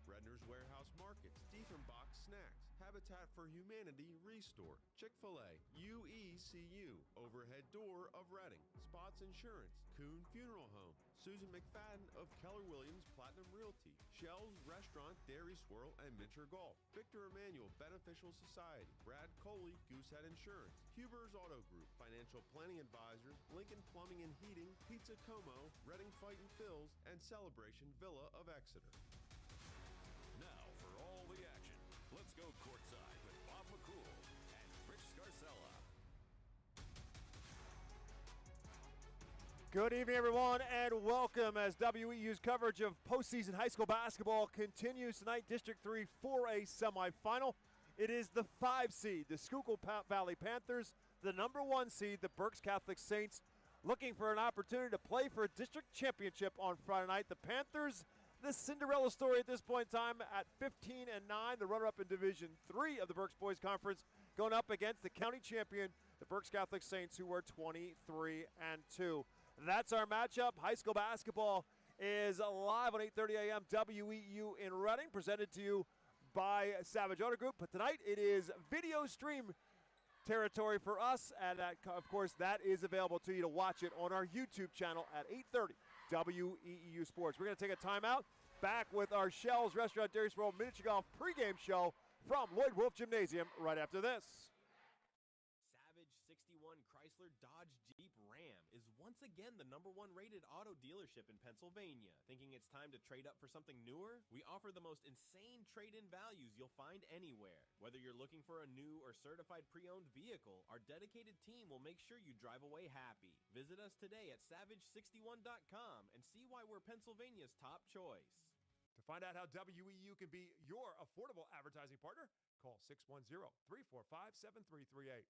Redner's Warehouse Market, Diefenbach Snacks, Habitat for Humanity Restore, Chick-fil-A, WEEU, Overhead Door of Reading, Spots Insurance, Kuhn Funeral Home, Susan McFadden of Keller Williams Platinum Realty, Shell's Restaurant, Dairy Swirl, and Mincher Golf, Victor Emmanuel Beneficial Society, Brad Coley, Goosehead Insurance, Huber's Auto Group, Financial Planning Advisors, Lincoln Plumbing and Heating, Pizza Como, Reading Fight and Phil's, and Celebration Villa of Exeter. Now for all the action, let's go courtside with Bob McCool and Rich Scarcella. Good evening, everyone, and welcome as WEU's coverage of postseason high school basketball continues tonight. District 3 4A semifinal. It is the 5 seed, the Schuylkill Valley Panthers, the number 1 seed, the Berks Catholic Saints, looking for an opportunity to play for a district championship on Friday night. The Panthers, the Cinderella story at this point in time, at 15-9, the runner-up in Division 3 of the Berks Boys Conference, going up against the county champion, the Berks Catholic Saints, who were 23-2. That's our matchup. High school basketball is live on 8:30 a.m. WEU in Reading, presented to you by Savage Auto Group. But tonight it is video stream territory for us, and of course that is available to you to watch it on our YouTube channel at 8:30 WEEU Sports. We're going to take a timeout. Back with our Shell's Restaurant Dairy Swirl Miniature Golf pregame show from Lloyd Wolf Gymnasium right after this. Savage 61 Chrysler Dodge Jeep Ram is once again the #1 rated auto dealership in Pennsylvania. Thinking it's time to trade up for something newer? We offer the most insane trade-in values you'll find anywhere. Whether you're looking for a new or certified pre-owned vehicle, our dedicated team will make sure you drive away happy. Visit us today at savage61.com and see why we're Pennsylvania's top choice. To find out how WEU can be your affordable advertising partner, call 610-345-7338.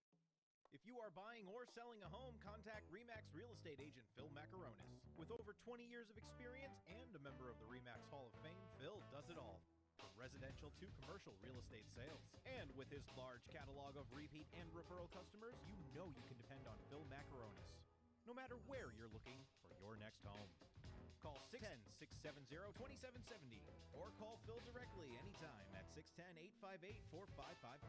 If you are buying or selling a home, contact RE/MAX Real Estate Agent Phil Macaronis. With over 20 years of experience and a member of the RE/MAX Hall of Fame, Phil does it all, from residential to commercial real estate sales. And with his large catalog of repeat and referral customers, you know you can depend on Phil Macaronis, no matter where you're looking for your next home. Call 610-670-2770 or call Phil directly anytime at 610-858-4555.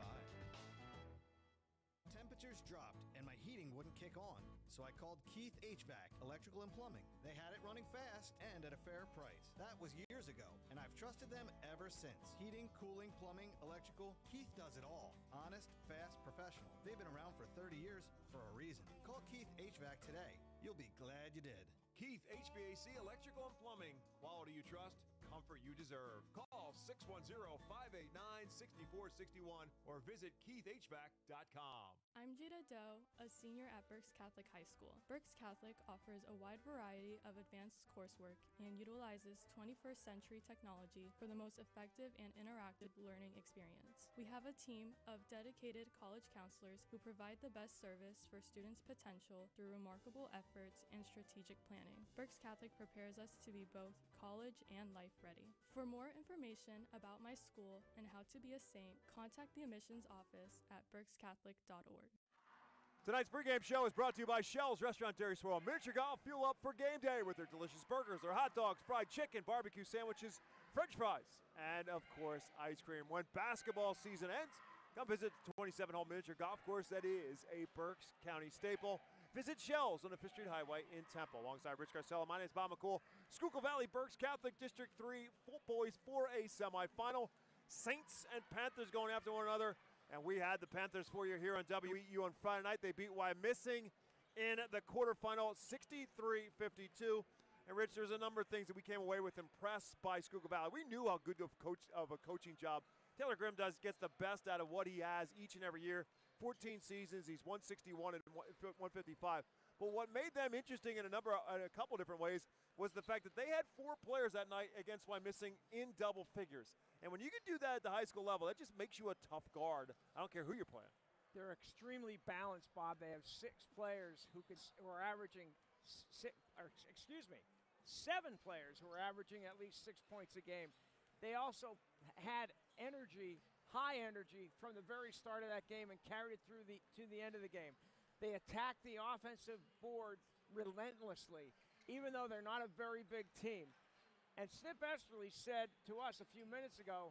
Temperatures dropped and my heating wouldn't kick on, so I called Keith HVAC, Electrical and Plumbing. They had it running fast and at a fair price. That was years ago, and I've trusted them ever since. Heating, cooling, plumbing, electrical, Keith does it all. Honest, fast, professional. They've been around for 30 years for a reason. Call Keith HVAC today. You'll be glad you did. Keith HVAC Electrical and Plumbing. Quality you trust, comfort you deserve. Call 610-589-6461 or visit keithhvac.com. I'm Jada Doe, a senior at Berks Catholic High School. Berks Catholic offers a wide variety of advanced coursework and utilizes 21st century technology for the most effective and interactive learning experience. We have a team of dedicated college counselors who provide the best service for students' potential through remarkable efforts and strategic planning. Berks Catholic prepares us to be both college and life ready. For more information about my school and how to be a saint, contact the admissions office at berkscatholic.org. Tonight's pregame show is brought to you by Shell's Restaurant Dairy Swirl Miniature Golf. Fuel up for game day with their delicious burgers, their hot dogs, fried chicken, barbecue sandwiches, French fries, and of course ice cream. When basketball season ends, come visit the 27-hole miniature golf course that is a Berks County staple. Visit Shell's on the Fifth Street Highway in Temple. Alongside Rich Scarcella, my name is Bob McCool. Schuylkill Valley Berks Catholic District 3 Boys 4A semifinal. Saints and Panthers going after one another. And we had the Panthers for you here on WEU on Friday night. They beat Wyomissing in the quarterfinal 63-52. And Rich, there's a number of things that we came away with impressed by Schuylkill Valley. We knew how good of a coaching job Taylor Grimm gets the best out of what he has each and every year. 14 seasons, he's 161 and 155. But what made them interesting in a couple different ways was the fact that they had 4 players that night against Wyomissing in double figures. And when you can do that at the high school level, that just makes you a tough guard. I don't care who you're playing. They're extremely balanced, Bob. They have 6 players who are averaging 7 players who are averaging at least 6 points a game. They also had energy, high energy, from the very start of that game and carried it through to the end of the game. They attacked the offensive board relentlessly, even though they're not a very big team. And Snip Esterly said to us a few minutes ago,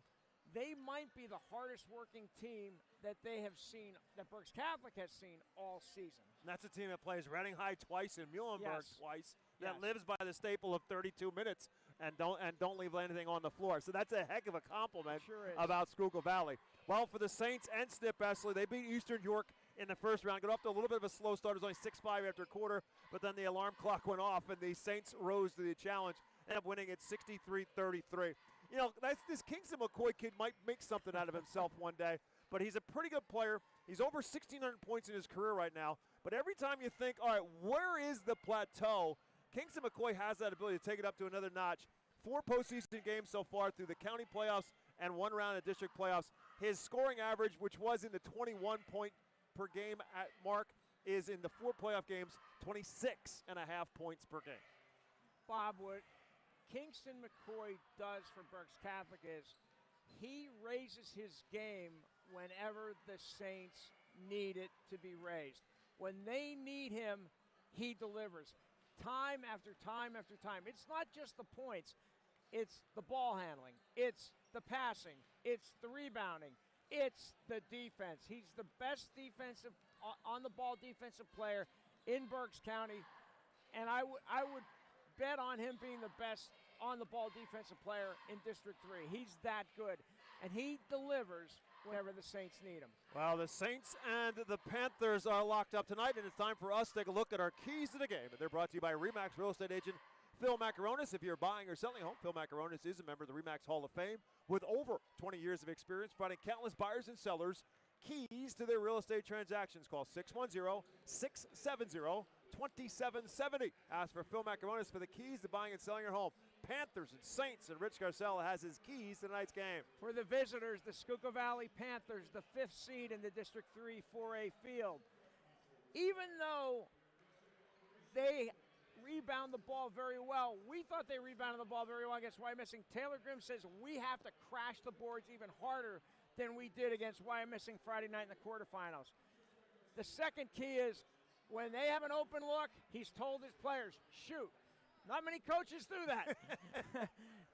they might be the hardest working team that they have seen, that Berks Catholic has seen all season. And that's a team that plays Reading High twice and Muhlenberg twice, that Yes. lives by the staple of 32 minutes and don't leave anything on the floor. So that's a heck of a compliment Sure is. about Schuylkill Valley. Well, for the Saints and Snip Esterly, they beat Eastern York in the first round. Got off to a little bit of a slow start. It was only 6-5 after a quarter, but then the alarm clock went off, and the Saints rose to the challenge, ended up winning at 63-33. You know, this Kingston McCoy kid might make something out of himself one day, but he's a pretty good player. He's over 1,600 points in his career right now. But every time you think, all right, where is the plateau? Kingston McCoy has that ability to take it up to another notch. 4 postseason games so far through the county playoffs and 1 round of district playoffs. His scoring average, which was in the 21 point per game at mark, is in the 4 playoff games, 26.5 points per game. Bob, what Kingston McCoy does for Berks Catholic is he raises his game whenever the Saints need it to be raised. When they need him, he delivers. Time after time after time. It's not just the points. It's the ball handling. It's the passing. It's the rebounding. It's the defense. He's the best defensive, on-the-ball defensive player in Berks County, and I would bet on him being the best on-the-ball defensive player in District 3. He's that good, and he delivers whenever the Saints need him. Well, the Saints and the Panthers are locked up tonight, and it's time for us to take a look at our keys to the game. And they're brought to you by RE/MAX real estate agent Phil Macaronis. If you're buying or selling a home, Phil Macaronis is a member of the RE/MAX Hall of Fame with over 20 years of experience providing countless buyers and sellers keys to their real estate transactions. Call 610-670-2770. Ask for Phil Macaronis for the keys to buying and selling your home. Panthers and Saints, and Rich Garcella has his keys to tonight's game. For the visitors, the Schuylkill Valley Panthers, the 5th seed in the District 3 4A field. Even though they rebound the ball very well, we thought they rebounded the ball very well against Wyomissing. Taylor Grimm says we have to crash the boards even harder than we did against Wyomissing Friday night in the quarterfinals. The second key is when they have an open look, he's told his players, shoot. Not many coaches do that.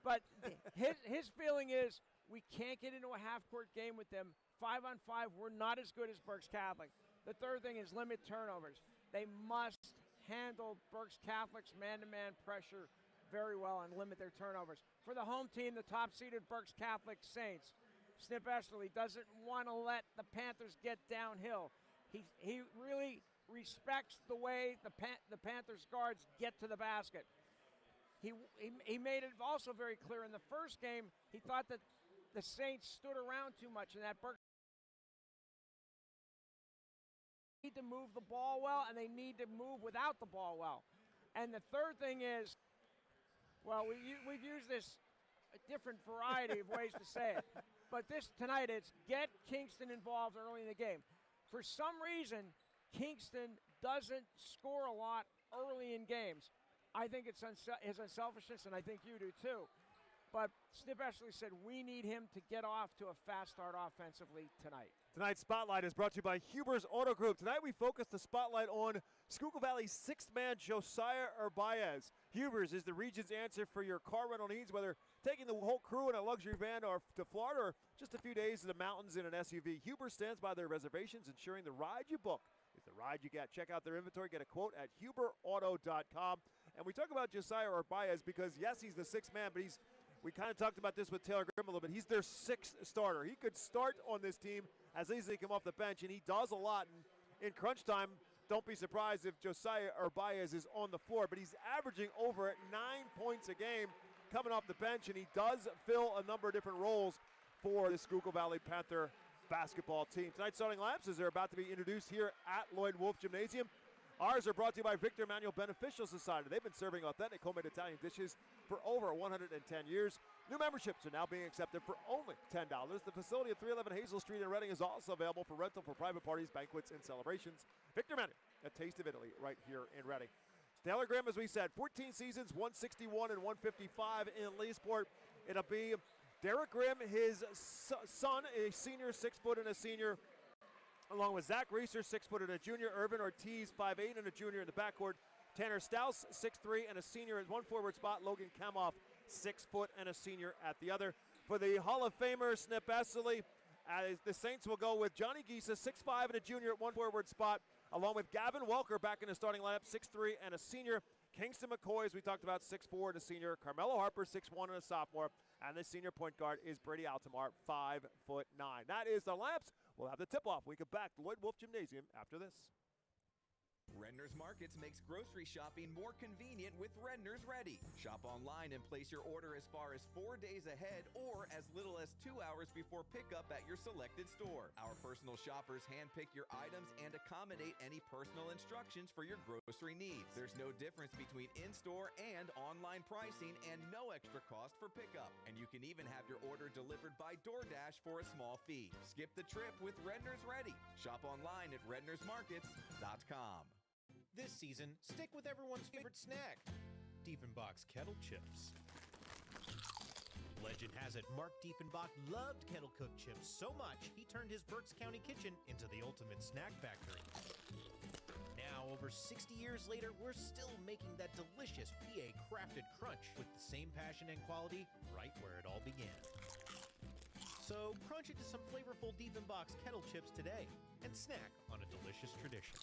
But his feeling is we can't get into a half-court game with them. 5-on-5, we're not as good as Berks Catholic. The third thing is limit turnovers. They must handle Berks Catholic's man-to-man pressure very well and limit their turnovers. For the home team, the top-seeded Berks Catholic Saints, Snip Esterly doesn't want to let the Panthers get downhill. He really respects the way the Panthers guards get to the basket. He made it also very clear in the first game, he thought that the Saints stood around too much and that Berks need to move the ball well and they need to move without the ball well. And the third thing is, well, we've used this a different variety of ways to say it, but tonight it's get Kingston involved early in the game. For some reason, Kingston doesn't score a lot early in games. I think it's his unselfishness, and I think you do too. But Snip Esterly said we need him to get off to a fast start offensively tonight. Tonight's Spotlight is brought to you by Huber's Auto Group. Tonight we focus the spotlight on Schuylkill Valley's 6th man, Josiah Urbaez. Huber's is the region's answer for your car rental needs, whether taking the whole crew in a luxury van or to Florida or just a few days in the mountains in an SUV. Huber stands by their reservations, ensuring the ride you book is the ride you get. Check out their inventory. Get a quote at huberauto.com. And we talk about Josiah Urbaez because, yes, he's the 6th man, but we kind of talked about this with Taylor Grimm a little bit. He's their 6th starter. He could start on this team as easily come off the bench, and he does a lot. And in crunch time, don't be surprised if Josiah Urbaez is on the floor. But he's averaging over at 9 points a game coming off the bench, and he does fill a number of different roles for the Schuylkill Valley Panther basketball team. Tonight's starting lineups are about to be introduced here at Lloyd Wolf Gymnasium. Ours are brought to you by Victor Emanuel Beneficial Society. They've been serving authentic homemade Italian dishes for over 110 years. New memberships are now being accepted for only $10. The facility at 311 Hazel Street in Reading is also available for rental for private parties, banquets, and celebrations. Victor Emanuel, a taste of Italy right here in Reading. Taylor Grimm, as we said, 14 seasons, 161 and 155 in Leesport. It'll be Derek Grimm, his son, a senior, 6 foot and a senior, along with Zach Reeser, 6 foot and a junior, Irvin Ortiz, 5'8" and a junior in the backcourt, Tanner Stouse, 6'3" and a senior at 1 forward spot, Logan Kamoff 6 foot, and a senior at the other. For the Hall of Famer, Snip Essley, the Saints will go with Johnny Gisa, 6'5", and a junior at one forward spot, along with Gavin Welker back in the starting lineup, 6'3", and a senior. Kingston McCoy, as we talked about, 6'4", and a senior. Carmelo Harper, 6'1", and a sophomore. And the senior point guard is Brady Altamar, 5'9". That is the lineups. We'll have the tip-off. We get back to Lloyd Wolf Gymnasium after this. Redner's Markets makes grocery shopping more convenient with Redner's Ready. Shop online and place your order as far as 4 days ahead or as little as 2 hours before pickup at your selected store. Our personal shoppers handpick your items and accommodate any personal instructions for your grocery needs. There's no difference between in-store and online pricing and no extra cost for pickup. And you can even have your order delivered by DoorDash for a small fee. Skip the trip with Redner's Ready. Shop online at rednersmarkets.com. This season, stick with everyone's favorite snack, Diefenbach's Kettle Chips. Legend has it Mark Diefenbach loved kettle cooked chips so much he turned his Berks County kitchen into the ultimate snack factory. Now, over 60 years later, we're still making that delicious PA crafted crunch with the same passion and quality right where it all began. So, crunch into some flavorful Diefenbach's Kettle Chips today and snack on a delicious tradition.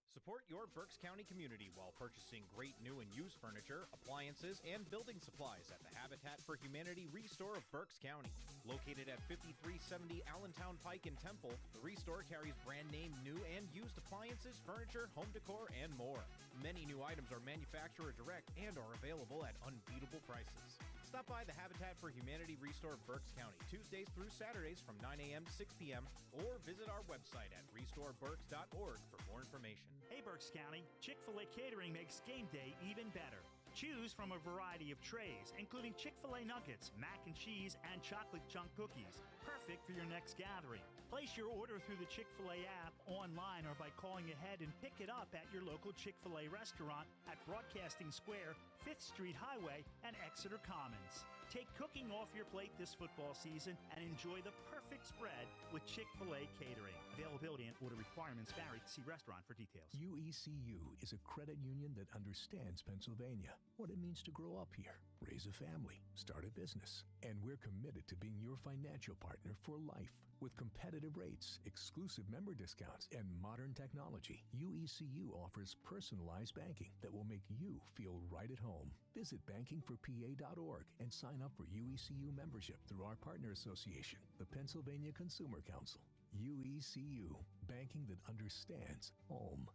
Support your Berks County community while purchasing great new and used furniture, appliances, and building supplies at the Habitat for Humanity Restore of Berks County. Located at 5370 Allentown Pike in Temple, the Restore carries brand name new and used appliances, furniture, home decor, and more. Many new items are manufacturer direct and are available at unbeatable prices. Stop by the Habitat for Humanity Restore of Berks County Tuesdays through Saturdays from 9 a.m. to 6 p.m. or visit our website at restoreberks.org for more information. Hey Berks County, Chick-fil-A Catering makes game day even better. Choose from a variety of trays, including Chick-fil-A nuggets, mac and cheese, and chocolate chunk cookies. Perfect for your next gathering. Place your order through the Chick-fil-A app, online, or by calling ahead and pick it up at your local Chick-fil-A restaurant at Broadcasting Square, 5th Street Highway, and Exeter Commons. Take cooking off your plate this football season and enjoy the perfect spread with Chick-fil-A Catering. Availability and order requirements vary. See restaurant for details. UECU is a credit union that understands Pennsylvania, what it means to grow up here, raise a family, start a business. And we're committed to being your financial partner for life. With competitive rates, exclusive member discounts, and modern technology, UECU offers personalized banking that will make you feel right at home. Visit bankingforpa.org and sign up for UECU membership through our partner association, the Pennsylvania Consumer Council. UECU, banking that understands home.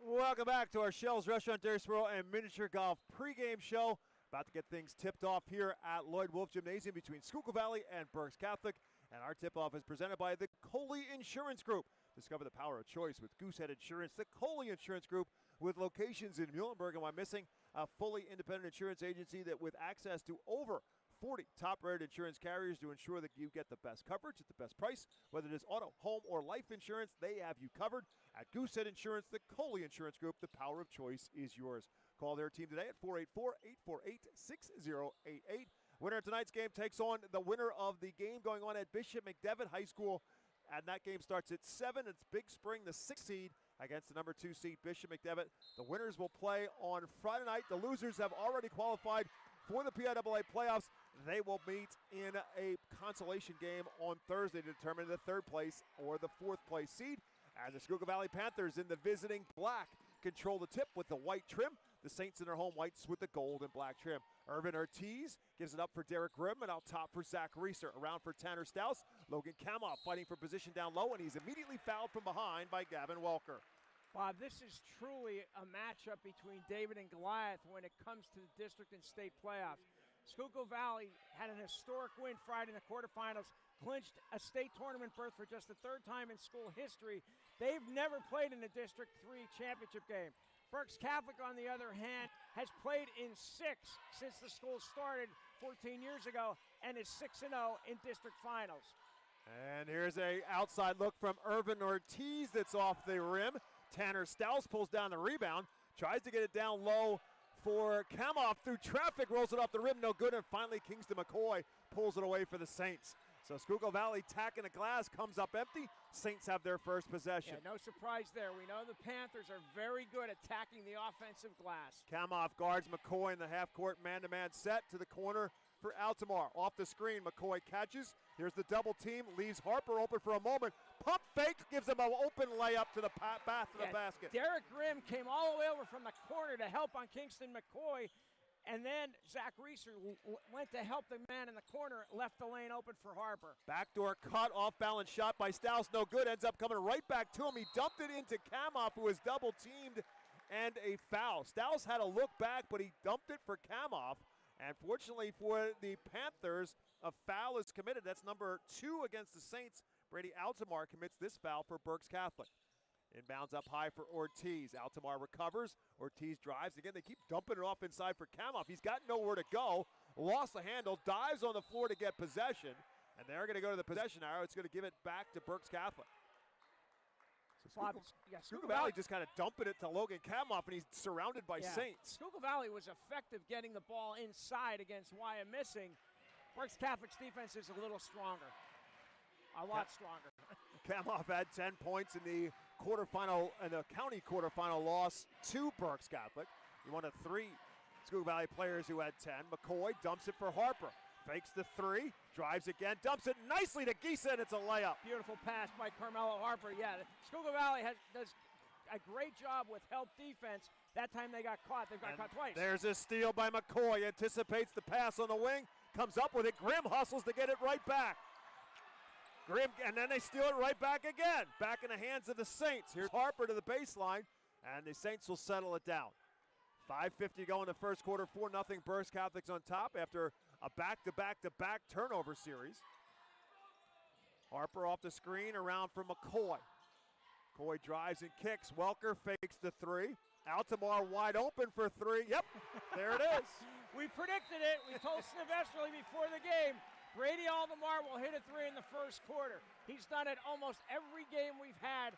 Welcome back to our Shell's Restaurant, Dairy Swirl, and Miniature Golf pregame show. About to get things tipped off here at Lloyd Wolf Gymnasium between Schuylkill Valley and Berks Catholic. And our tip-off is presented by the Coley Insurance Group. Discover the power of choice with Goosehead Insurance, the Coley Insurance Group, with locations in Muhlenberg and Wyomissing, a fully independent insurance agency that with access to over 40 top-rated insurance carriers to ensure that you get the best coverage at the best price. Whether it is auto, home, or life insurance, they have you covered. At Goosehead Insurance, the Coley Insurance Group, the power of choice is yours. Call their team today at 484-848-6088. Winner of tonight's game takes on the winner of the game going on at Bishop McDevitt High School. And that game starts at 7. It's Big Spring, the 6th seed, against the number 2 seed, Bishop McDevitt. The winners will play on Friday night. The losers have already qualified for the PIAA playoffs. They will meet in a consolation game on Thursday to determine the 3rd place or the 4th place seed. And the Schuylkill Valley Panthers in the visiting black control the tip with the white trim. The Saints in their home whites with the gold and black trim. Irvin Ortiz gives it up for Derek Grimm and out top for Zach Reeser. Around for Tanner Stouse. Logan Kamoff fighting for position down low, and he's immediately fouled from behind by Gavin Welker. Bob, this is truly a matchup between David and Goliath when it comes to the district and state playoffs. Schuylkill Valley had an historic win Friday in the quarterfinals, clinched a state tournament berth for just the 3rd time in school history. They've never played in a District 3 championship game. Berks Catholic, on the other hand, has played in 6 since the school started 14 years ago and is 6-0 in district finals. And here's a outside look from Irvin Ortiz that's off the rim. Tanner Stouse pulls down the rebound, tries to get it down low for Kamoff through traffic, rolls it off the rim, no good, and finally Kingston McCoy pulls it away for the Saints. So Schuylkill Valley tacking the glass, comes up empty. Saints have their first possession. Yeah, no surprise there. We know the Panthers are very good attacking the offensive glass. Kamoff guards McCoy in the half-court man-to-man set to the corner for Altamar. Off the screen, McCoy catches. Here's the double team, leaves Harper open for a moment. Pump fake gives him an open layup to the path of the basket. Derek Grimm came all the way over from the corner to help on Kingston McCoy. And then Zach Reeser went to help the man in the corner, left the lane open for Harper. Backdoor cut, off-balance shot by Stouse, no good. Ends up coming right back to him. He dumped it into Kamoff, who was double-teamed, and a foul. Stouse had a look back, but he dumped it for Kamoff. And fortunately for the Panthers, a foul is committed. That's number 2 against the Saints. Brady Altamar commits this foul for Berks Catholic. Inbounds up high for Ortiz. Altamar recovers. Ortiz drives. Again, they keep dumping it off inside for Kamoff. He's got nowhere to go. Lost the handle. Dives on the floor to get possession. And they're going to go to the possession arrow. It's going to give it back to Berks Catholic. So Schuylkill Valley just kind of dumping it to Logan Kamoff, and he's surrounded by Saints. Schuylkill Valley was effective getting the ball inside against Wyatt missing. Berks Catholic's defense is a little stronger. A lot stronger. Kamoff had 10 points in the quarterfinal, and the county quarterfinal loss to Berks Catholic. He won a 3 Schuylkill Valley players who had 10. McCoy dumps it for Harper. Fakes the 3, drives again, dumps it nicely to Giesa, and it's a layup. Beautiful pass by Carmelo Harper. Yeah, Schuylkill Valley does a great job with help defense. That time they got caught. They've got caught twice. There's a steal by McCoy. Anticipates the pass on the wing. Comes up with it. Grimm hustles to get it right back. Grimm, and then they steal it right back again. Back in the hands of the Saints. Here's Harper to the baseline, and the Saints will settle it down. 5:50 to go in the first quarter. 4-0 Berks Catholic's on top after a back-to-back-to-back turnover series. Harper off the screen, around for McCoy. McCoy drives and kicks. Welker fakes the 3. Altamar wide open for 3. Yep, there it is. We predicted it. We told Sniv Esterly before the game. Brady Altamar will hit a 3 in the first quarter. He's done it almost every game we've had,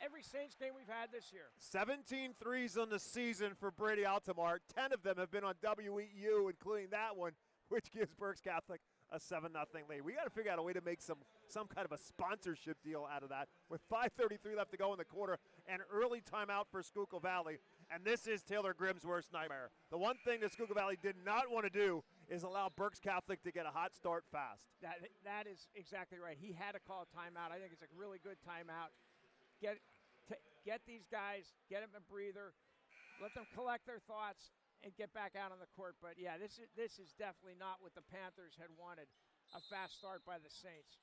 every Saints game we've had this year. 17 threes on the season for Brady Altamar. 10 of them have been on WEEU, including that one, which gives Berks Catholic a 7-0 lead. We got to figure out a way to make some kind of a sponsorship deal out of that. With 5:33 left to go in the quarter, an early timeout for Schuylkill Valley, and this is Taylor Grimm's worst nightmare. The one thing that Schuylkill Valley did not want to do is allow Berks Catholic to get a hot start fast. That is exactly right. He had to call a timeout. I think it's a really good timeout. Get these guys, get them a breather, let them collect their thoughts, and get back out on the court. But yeah, this is definitely not what the Panthers had wanted. A fast start by the Saints.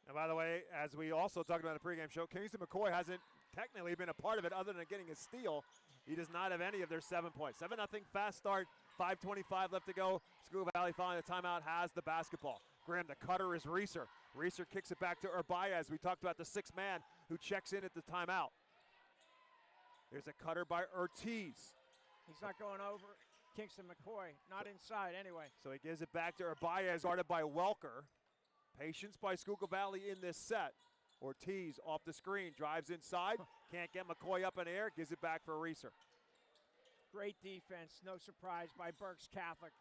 And by the way, as we also talked about in the pregame show, Kingston McCoy hasn't technically been a part of it other than getting a steal. He does not have any of their 7 points. 7-0 fast start, 5:25 left to go. Schuylkill Valley following the timeout has the basketball. Grimm, the cutter is Reeser. Reeser kicks it back to Urbaez. We talked about the 6th man who checks in at the timeout. There's a cutter by Ortiz. He's not going over Kingston McCoy, not inside anyway. So he gives it back to Urbaez, guarded by Welker. Patience by Schuylkill Valley in this set. Ortiz off the screen, drives inside, can't get McCoy up in the air, gives it back for Reeser. Great defense, no surprise by Berks Catholic.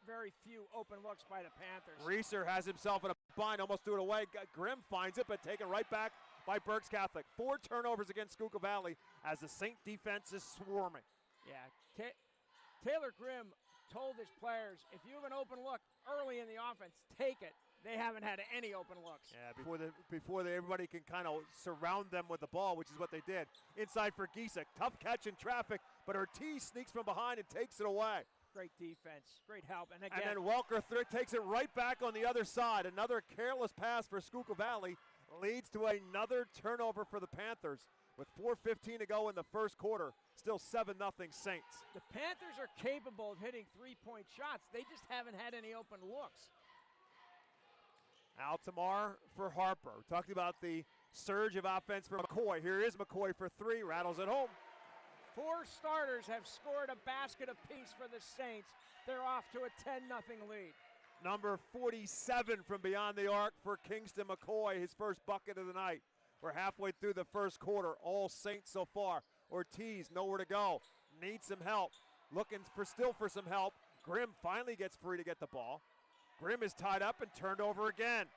Very few open looks by the Panthers. Reeser has himself in a bind, almost threw it away. Grimm finds it, but taken right back by Berks Catholic. 4 turnovers against Schuylkill Valley as the Saint defense is swarming. Yeah, Taylor Grimm told his players, if you have an open look early in the offense, take it. They haven't had any open looks. Yeah, before everybody can kind of surround them with the ball, which is what they did. Inside for Giesa, tough catch in traffic, but Ortiz sneaks from behind and takes it away. Great defense, great help. And then Welker takes it right back on the other side. Another careless pass for Schuylkill Valley leads to another turnover for the Panthers. With 4:15 to go in the first quarter, still 7-0 Saints. The Panthers are capable of hitting 3-point shots. They just haven't had any open looks. Altamar for Harper. We talked about the surge of offense for McCoy. Here is McCoy for 3, rattles it home. 4 starters have scored a basket apiece for the Saints. They're off to a 10-0 lead. Number 47 from beyond the arc for Kingston McCoy, his first bucket of the night. We're halfway through the first quarter, all Saints so far. Ortiz, nowhere to go, needs some help. Looking for some help. Grimm finally gets free to get the ball. Grimm is tied up and turned over again.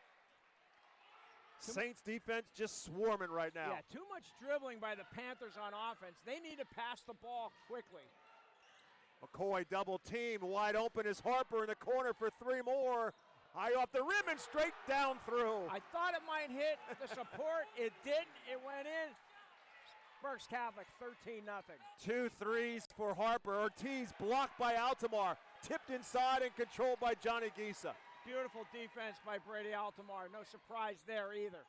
Saints defense just swarming right now. Yeah, too much dribbling by the Panthers on offense. They need to pass the ball quickly. McCoy double team, wide open is Harper in the corner for 3 more. High off the rim and straight down through. I thought it might hit the support. It didn't. It went in. Berks Catholic 13-0. 2 threes for Harper. Ortiz blocked by Altamar. Tipped inside and controlled by Johnny Gisa. Beautiful defense by Brady Altamar. No surprise there either.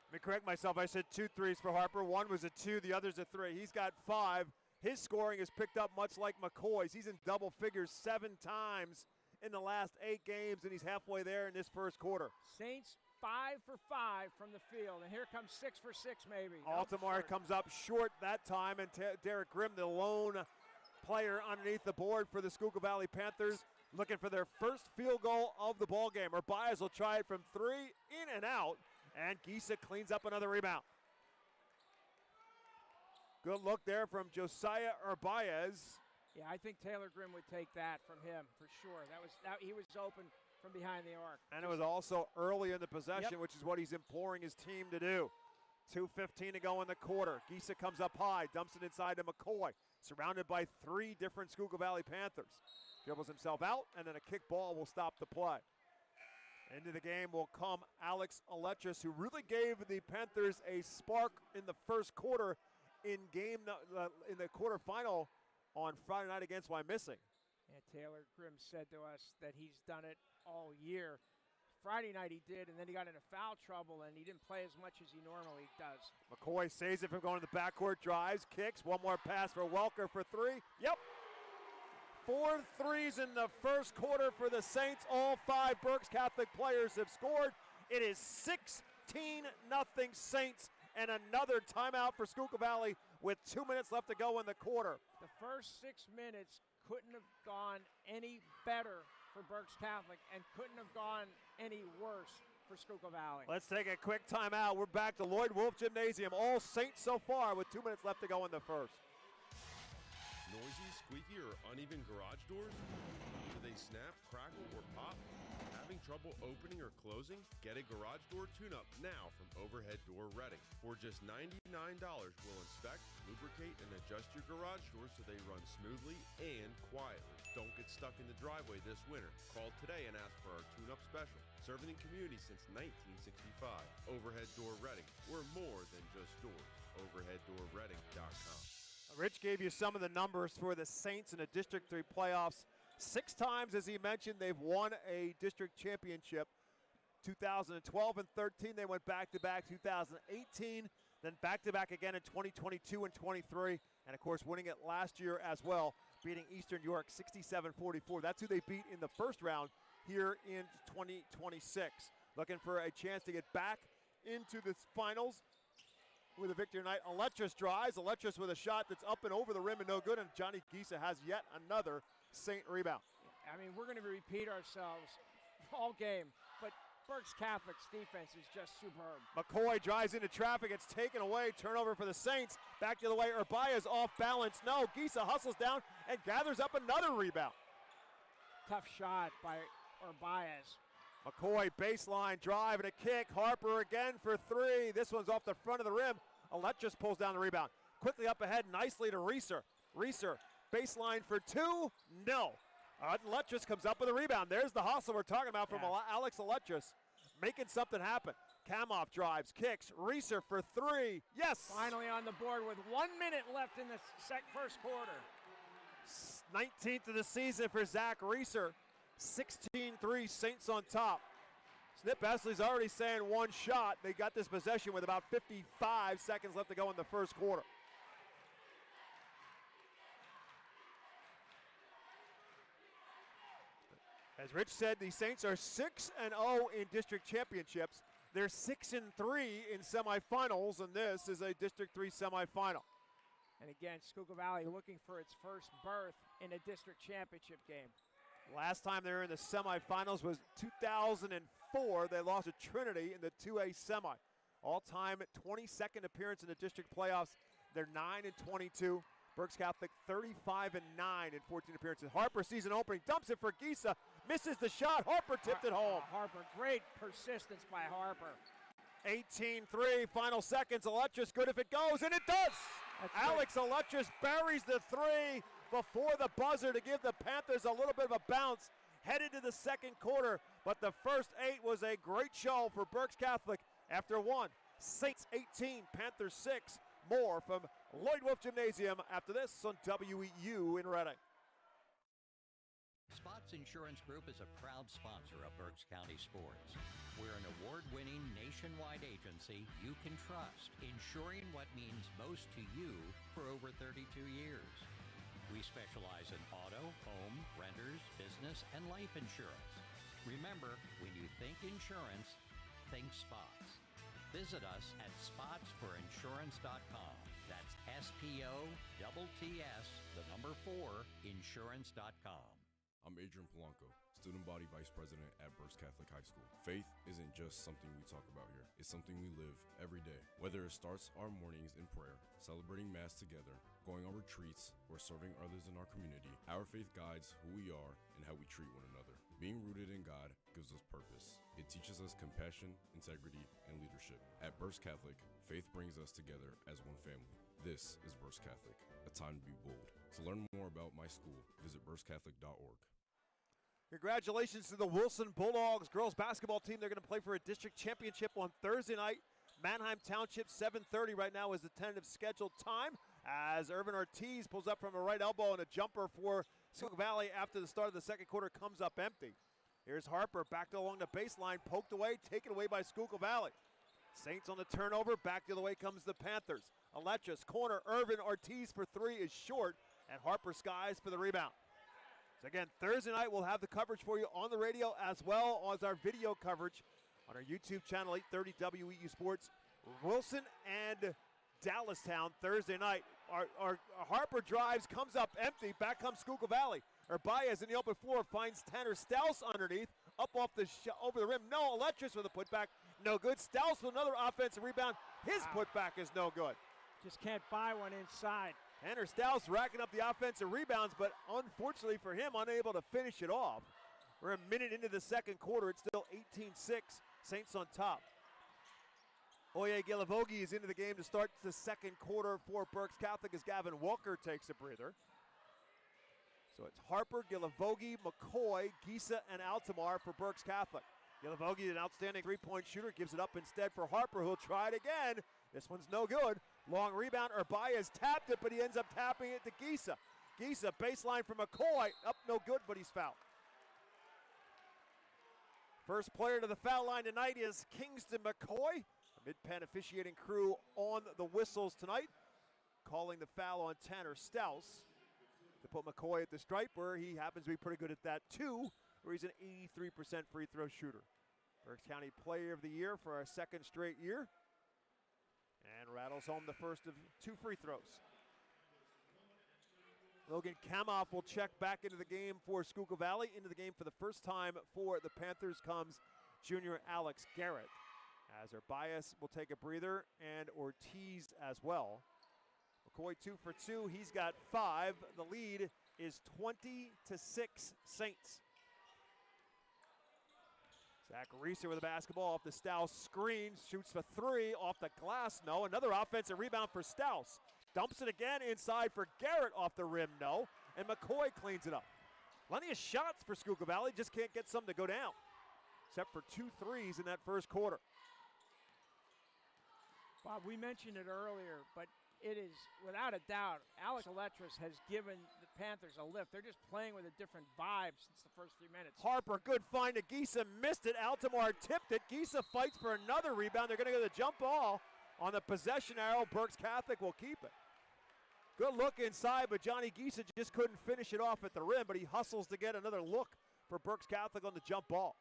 Let me correct myself. I said 2 threes for Harper. One was a 2, the other's a 3. He's got 5. His scoring is picked up much like McCoy's. He's in double figures 7 times in the last 8 games, and he's halfway there in this first quarter. Saints 5 for 5 from the field, and here comes 6 for 6 maybe. Altamar comes up short that time, and Derek Grimm, the lone player underneath the board for the Schuylkill Valley Panthers, looking for their first field goal of the ball game. Urbias will try it from 3, in and out, and Gisa cleans up another rebound. Good look there from Josiah Urbias. Yeah, I think Taylor Grimm would take that from him for sure. He was open from behind the arc. And it was also early in the possession, which is what he's imploring his team to do. 2:15 to go in the quarter. Gisa comes up high, dumps it inside to McCoy, surrounded by 3 different Schuylkill Valley Panthers. Dribbles himself out, and then a kick ball will stop the play. Into the game will come Alex Aletris, who really gave the Panthers a spark in the first quarter in the quarterfinal on Friday night against Wyomissing. And Taylor Grimm said to us that he's done it all year. Friday night he did, and then he got into foul trouble, and he didn't play as much as he normally does. McCoy saves it from going to the backcourt, drives, kicks. One more pass for Welker for 3. Yep. 4 threes in the first quarter for the Saints. All 5 Berks Catholic players have scored. It is 16-0 Saints, and another timeout for Schuylkill Valley with 2 minutes left to go in the quarter. The first 6 minutes couldn't have gone any better for Berks Catholic and couldn't have gone any worse for Schuylkill Valley. Let's take a quick timeout. We're back to Lloyd Wolf Gymnasium. All Saints so far with 2 minutes left to go in the first. Noisy, squeaky, or uneven garage doors? Do they snap, crackle, or pop? Having trouble opening or closing? Get a garage door tune-up now from Overhead Door Reading. For just $99, we'll inspect, lubricate, and adjust your garage doors so they run smoothly and quietly. Don't get stuck in the driveway this winter. Call today and ask for our tune-up special. Serving the community since 1965. Overhead Door Reading. We're more than just doors. OverheadDoorReading.com. Rich gave you some of the numbers for the Saints in the District 3 playoffs. 6 times, as he mentioned, they've won a district championship. 2012 and 13, they went back-to-back. 2018, then back-to-back again in 2022 and 23. And, of course, winning it last year as well, beating Eastern York 67-44. That's who they beat in the first round here in 2026. Looking for a chance to get back into the finals with a victory tonight. Aletris drives. Aletris with a shot that's up and over the rim and no good. And Johnny Gisa has yet another Saint rebound. I mean, we're going to repeat ourselves all game, but Berks Catholic's defense is just superb. McCoy drives into traffic. It's taken away. Turnover for the Saints. Back the other way. Urbias off balance. No. Gisa hustles down and gathers up another rebound. Tough shot by Urbias. McCoy baseline drive and a kick. Harper again for 3. This one's off the front of the rim. Aletris pulls down the rebound. Quickly up ahead, nicely to Reeser. Reeser, baseline for 2. No. Aletris comes up with a rebound. There's the hustle we're talking about from Alex Aletris. Making something happen. Kamoff drives, kicks. Reeser for 3. Yes. Finally on the board with 1 minute left in the first quarter. 19th of the season for Zach Reeser. 16-3 Saints on top. Snip Esley's already saying one shot. They got this possession with about 55 seconds left to go in the first quarter. As Rich said, the Saints are 6-0 in district championships. They're 6-3 in semifinals, and this is a District 3 semifinal. And again, Schuylkill Valley looking for its first berth in a district championship game. Last time they were in the semifinals was 2004. They lost to Trinity in the 2A semi. All-time 22nd appearance in the district playoffs. They're 9-22. Berks Catholic 35-9 in 14 appearances. Harper season opening, dumps it for Gisa, misses the shot. Harper tipped it home. Harper, great persistence by Harper. 18-3, final seconds. Eletris good if it goes, and it does. Alex Eletris buries the three before the buzzer to give the Panthers a little bit of a bounce headed to the second quarter. But the first 8 was a great show for Berks Catholic after 1. Saints 18, Panthers 6. More from Lloyd Wolf Gymnasium after this on WEEU in Reading. Spots Insurance Group is a proud sponsor of Berks County sports. We're an award-winning nationwide agency you can trust, insuring what means most to you for over 32 years. We specialize in auto, home, renters, business, and life insurance. Remember, when you think insurance, think Spots. Visit us at spotsforinsurance.com. That's SPOTTS, the number 4, insurance.com. I'm Adrian Polanco, Student Body Vice President at Berks Catholic High School. Faith isn't just something we talk about here. It's something we live every day. Whether it starts our mornings in prayer, celebrating Mass together, going on retreats, or serving others in our community, our faith guides who we are and how we treat one another. Being rooted in God gives us purpose. It teaches us compassion, integrity, and leadership. At Berks Catholic, faith brings us together as one family. This is Berks Catholic, a time to be bold. To learn more about my school, visit berkscatholic.org. Congratulations to the Wilson Bulldogs girls basketball team. They're going to play for a district championship on Thursday night. Manheim Township, 7:30 right now is the tentative scheduled time as Irvin Ortiz pulls up from a right elbow and a jumper for Schuylkill Valley after the start of the second quarter comes up empty. Here's Harper back along the baseline, poked away, taken away by Schuylkill Valley. Saints on the turnover, back the other way comes the Panthers. Eletris, corner, Irvin Ortiz for 3 is short, and Harper skies for the rebound. So again, Thursday night we'll have the coverage for you on the radio as well as our video coverage on our YouTube channel, 830 WEEU Sports. Wilson and Dallastown Thursday night. Our Harper drives, comes up empty, back comes Schuylkill Valley. Baez in the open floor finds Tanner Stouse underneath, up off the over the rim. No, Eletris with a putback, no good. Stouse with another offensive rebound. His putback is no good. Just can't buy one inside. Tanner Stouse racking up the offensive rebounds, but unfortunately for him, unable to finish it off. We're a minute into the second quarter. It's still 18-6, Saints on top. Oye Gilavogi is into the game to start the second quarter for Berks Catholic as Gavin Walker takes a breather. So it's Harper, Gilavogi, McCoy, Gisa, and Altamar for Berks Catholic. Gilavogi, an outstanding three-point shooter, gives it up instead for Harper, who'll try it again. This one's no good. Long rebound, Baez tapped it, but he ends up tapping it to Gisa. Gisa, baseline for McCoy. Up, no good, but he's fouled. First player to the foul line tonight is Kingston McCoy. The Mid-Penn officiating crew on the whistles tonight, calling the foul on Tanner Stouse to put McCoy at the stripe, where he happens to be pretty good at that too, where he's an 83% free throw shooter. Berks County Player of the Year for our second straight year, and rattles home the first of 2 free throws. Logan Kamoff will check back into the game for Schuylkill Valley. Into the game for the first time for the Panthers comes junior Alex Garrett, as Baez will take a breather, and Ortiz as well. McCoy 2 for 2, he's got 5. The lead is 20-6 Saints. Zach Reeser with the basketball off the Stouse screen, shoots for 3 off the glass, no. Another offensive rebound for Stouse. Dumps it again inside for Garrett off the rim, no. And McCoy cleans it up. Plenty of shots for Schuylkill Valley, just can't get some to go down, except for 2 threes in that first quarter. Bob, we mentioned it earlier, but it is, without a doubt, Alex Eletris has given the Panthers a lift. They're just playing with a different vibe since the first few minutes. Harper, good find to Gisa, missed it. Altamar tipped it. Gisa fights for another rebound. They're going to go to the jump ball on the possession arrow. Berks Catholic will keep it. Good look inside, but Johnny Gisa just couldn't finish it off at the rim, but he hustles to get another look for Berks Catholic on the jump ball.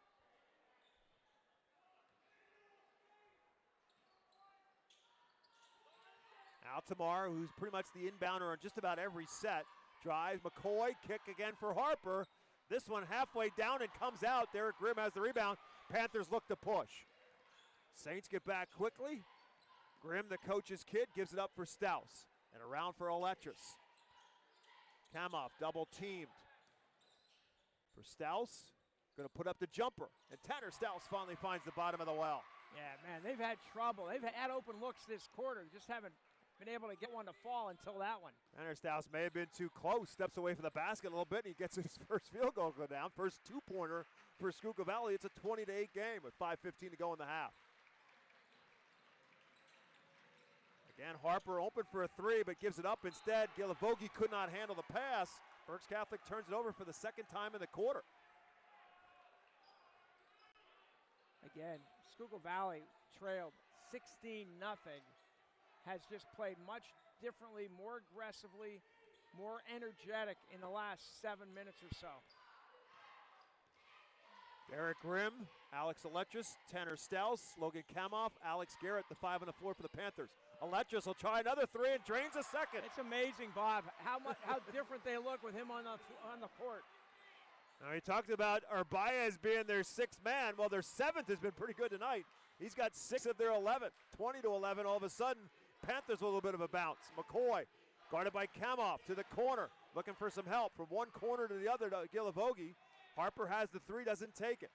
Altamar, who's pretty much the inbounder on just about every set, drives. McCoy, kick again for Harper. This one halfway down and comes out. Derek Grimm has the rebound. Panthers look to push. Saints get back quickly. Grimm, the coach's kid, gives it up for Stouse. And around for Eletris. Kamoff double teamed for Stouse. Going to put up the jumper. And Tanner Stouse finally finds the bottom of the well. Yeah, man, they've had trouble. They've had open looks this quarter, just haven't been able to get one to fall until that one. Vanderstaus may have been too close, steps away from the basket a little bit, and he gets his first field goal go down. First two-pointer for Schuylkill Valley. It's a 20-8 game with 5:15 to go in the half. Again, Harper open for a three, but gives it up instead. Gilavogi could not handle the pass. Berks Catholic turns it over for the second time in the quarter. Again, Schuylkill Valley trailed 16-0. Has just played much differently, more aggressively, more energetic in the last 7 minutes or so. Derek Grimm, Alex Aletris, Tanner Staus, Logan Kamoff, Alex Garrett, the 5 on the floor for the Panthers. Aletris will try another three and drains a second. It's amazing, Bob, how different they look with him on the court. Now, he talked about Arbaez being their sixth man. Well, their seventh has been pretty good tonight. He's got 6 of their 11, 20-11 all of a sudden. Panthers with a little bit of a bounce. McCoy guarded by Kamoff to the corner, looking for some help from one corner to the other to Gilavogi. Harper has the three, doesn't take it.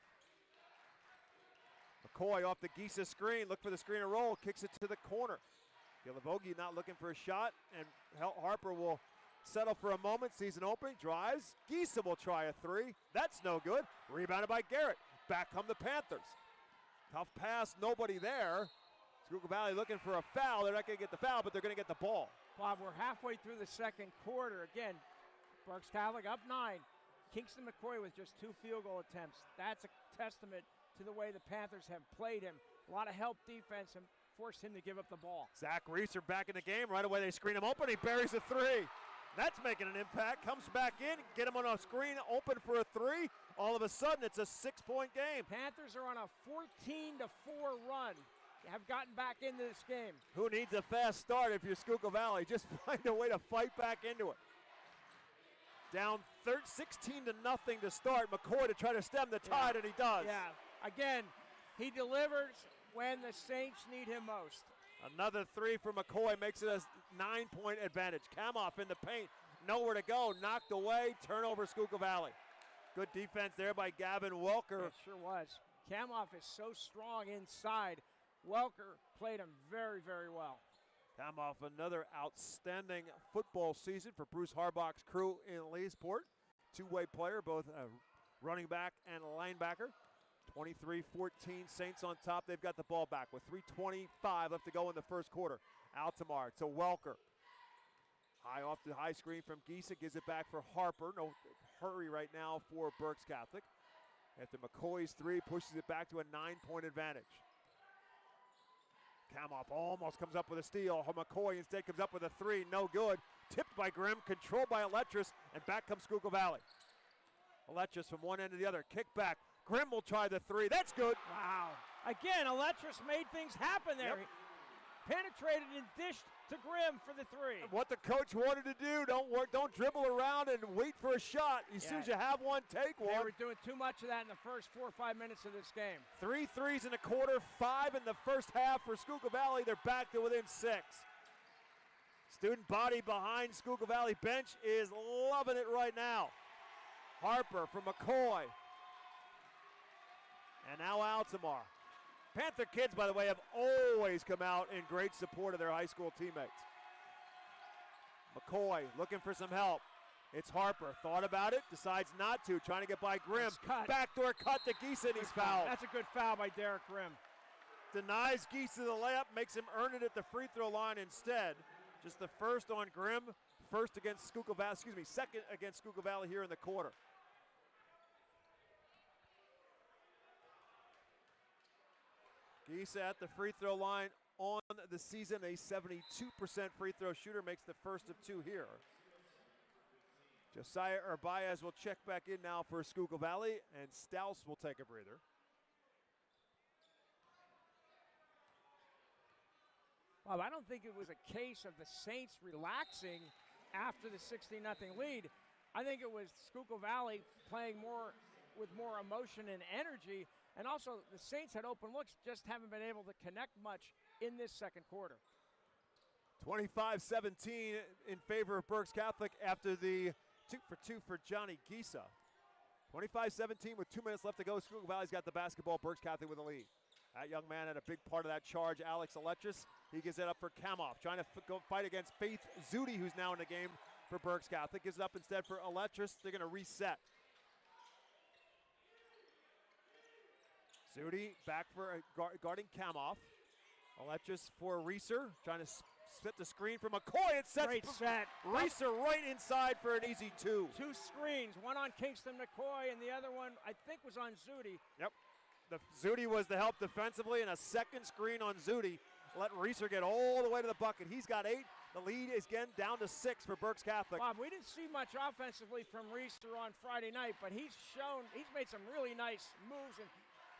McCoy off the Gisa screen, look for the screen and roll, kicks it to the corner. Gilavogi not looking for a shot, and Harper will settle for a moment, sees an opening, drives. Gisa will try a three. That's no good. Rebounded by Garrett. Back come the Panthers. Tough pass, nobody there. Schuylkill Valley looking for a foul. They're not going to get the foul, but they're going to get the ball. Bob, we're halfway through the second quarter. Again, Berks Catholic up 9. Kingston McCoy with just 2 field goal attempts. That's a testament to the way the Panthers have played him. A lot of help defense and forced him to give up the ball. Zach Reeser back in the game. Right away they screen him open. He buries a three. That's making an impact. Comes back in, get him on a screen, open for a three. All of a sudden, it's a 6-point game. Panthers are on a 14-4 run. Have gotten back into this game. Who needs a fast start if you're Schuylkill Valley? Just find a way to fight back into it. Down 16-0 to start. McCoy to try to stem the tide, and he does. Yeah, again, he delivers when the Saints need him most. Another three for McCoy makes it a 9-point advantage. Kamoff in the paint, nowhere to go, knocked away, turnover Schuylkill Valley. Good defense there by Gavin Welker. It sure was. Kamoff is so strong inside. Welker played him very, very well. Kamoff, another outstanding football season for Bruce Harbach's crew in Leesport. Two-way player, both a running back and a linebacker. 23-14, Saints on top. They've got the ball back with 3:25 left to go in the first quarter. Altamar to Welker. High off the high screen from Gisa, gives it back for Harper. No hurry right now for Berks Catholic. After McCoy's three, pushes it back to a 9-point advantage. Kamoff almost comes up with a steal. McCoy instead comes up with a three, no good. Tipped by Grimm, controlled by Aletris, and back comes Schuylkill Valley. Aletris from one end to the other, kick back. Grimm will try the three, that's good. Wow. Again, Aletris made things happen there. Yep. Penetrated and dished to Grimm for the three. What the coach wanted to do, don't dribble around and wait for a shot. As soon as you have one, take one. They were doing too much of that in the first 4 or 5 minutes of this game. 3 threes in the quarter, 5 in the first half for Schuylkill Valley. They're back to within 6. Student body behind Schuylkill Valley bench is loving it right now. Harper from McCoy. And now Altamar. Panther kids, by the way, have always come out in great support of their high school teammates. McCoy looking for some help. It's Harper. Thought about it, decides not to, trying to get by Grimm. Backdoor cut to Gisa, and he's fouled. That's a good foul by Derek Grimm. Denies Gisa the layup, makes him earn it at the free throw line instead. Just the first on Grimm, first against Schuylkill Valley, second against Schuylkill Valley here in the quarter. Gisa at the free throw line on the season, a 72% free throw shooter, makes the first of 2 here. Josiah Arbaez will check back in now for Schuylkill Valley, and Staus will take a breather. Bob, I don't think it was a case of the Saints relaxing after the 16-0 lead. I think it was Schuylkill Valley playing with more emotion and energy. And also, the Saints had open looks, just haven't been able to connect much in this second quarter. 25-17 in favor of Berks Catholic after the 2-for-2 for Johnny Gisa. 25-17 with 2 minutes left to go. Schuylkill Valley's got the basketball. Berks Catholic with a lead. That young man had a big part of that charge, Alex Aletris. He gives it up for Kamoff, trying to go fight against Faith Zudi, who's now in the game for Berks Catholic. Gives it up instead for Aletris. They're going to reset. Zudi back for guarding Kamoff. Aletris for Reeser, trying to set the screen for McCoy. It sets Great set. Reeser right inside for an easy 2. 2 screens, one on Kingston McCoy and the other one I think was on Zudi. Yep. Zudi was the help defensively, and a second screen on Zudi. Let Reeser get all the way to the bucket. He's got 8. The lead is again down to 6 for Berks Catholic. Bob, we didn't see much offensively from Reeser on Friday night, but he's made some really nice moves and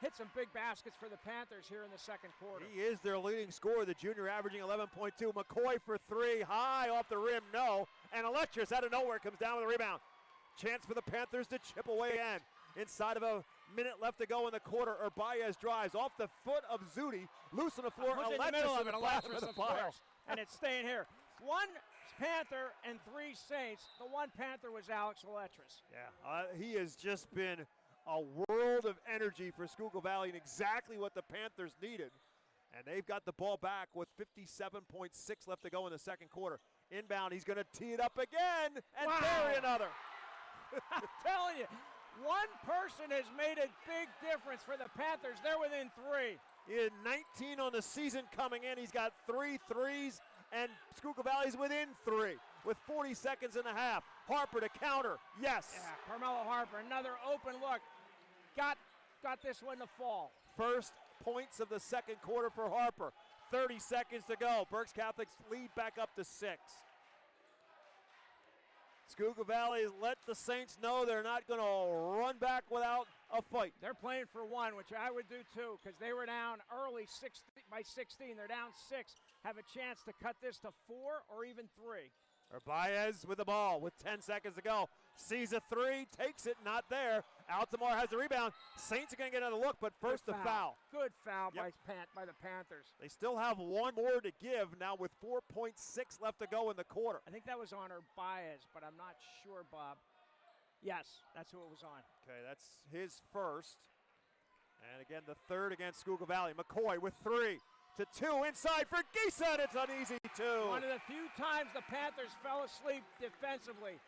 hit some big baskets for the Panthers here in the second quarter. He is their leading scorer, the junior, averaging 11.2. McCoy for 3, high off the rim, no. And Aletris out of nowhere comes down with a rebound. Chance for the Panthers to chip away again. Inside of a minute left to go in the quarter, Urbaez drives off the foot of Zudi, loose on the floor. Who's in the middle of it? Aletris, of course. And it's staying here. 1 Panther and 3 Saints. The 1 Panther was Alex Aletris. Yeah, he has just been a world of energy for Schuylkill Valley and exactly what the Panthers needed. And they've got the ball back with 57.6 left to go in the second quarter. Inbound, he's going to tee it up again and bury another. I'm telling you, one person has made a big difference for the Panthers. They're within 3. He had 19 on the season coming in. He's got 3 threes, and Schuylkill Valley's within 3 with 40 seconds and a half. Harper to counter. Yes. Yeah, Carmelo Harper, another open look. Got this one to fall. First points of the second quarter for Harper. 30 seconds to go. Berks Catholic's lead back up to 6. Schuylkill Valley has let the Saints know they're not going to run back without a fight. They're playing for 1, which I would do too, because they were down early by 16. They're down 6. Have a chance to cut this to 4 or even 3. Baez with the ball with 10 seconds to go. Sees a 3, takes it, not there. Altamar has the rebound. Saints are going to get another look, but first the foul. Good foul by the Panthers. They still have 1 more to give now with 4.6 left to go in the quarter. I think that was on Baez, but I'm not sure, Bob. Yes, that's who it was on. Okay, that's his first. And again, the third against Schuylkill Valley. McCoy with 3 to 2 inside for Gisa, and it's an easy 2. One of the few times the Panthers fell asleep defensively.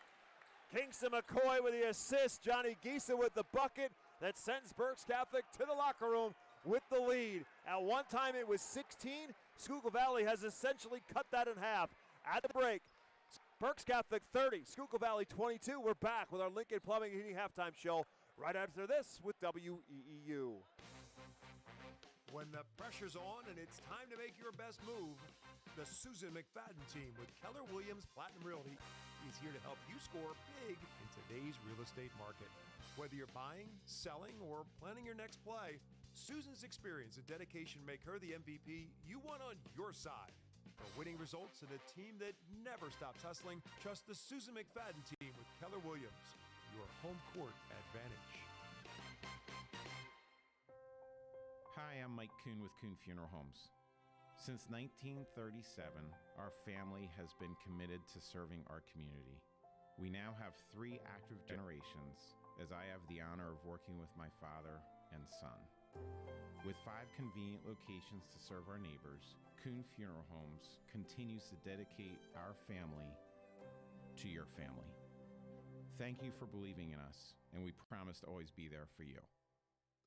Kingston McCoy with the assist. Johnny Gisa with the bucket that sends Berks Catholic to the locker room with the lead. At one time it was 16. Schuylkill Valley has essentially cut that in half. At the break, Berks Catholic 30, Schuylkill Valley 22. We're back with our Lincoln Plumbing Heating halftime show right after this with WEEU. When the pressure's on and it's time to make your best move, the Susan McFadden team with Keller Williams Platinum Realty is here to help you score big in today's real estate market. Whether you're buying, selling, or planning your next play, Susan's experience and dedication make her the MVP you want on your side. For winning results and a team that never stops hustling, trust the Susan McFadden team with Keller Williams, your home court advantage. Hi, I'm Mike Kuhn with Kuhn Funeral Homes. Since 1937, our family has been committed to serving our community. We now have 3 active generations, as I have the honor of working with my father and son. With 5 convenient locations to serve our neighbors, Kuhn Funeral Homes continues to dedicate our family to your family. Thank you for believing in us, and we promise to always be there for you.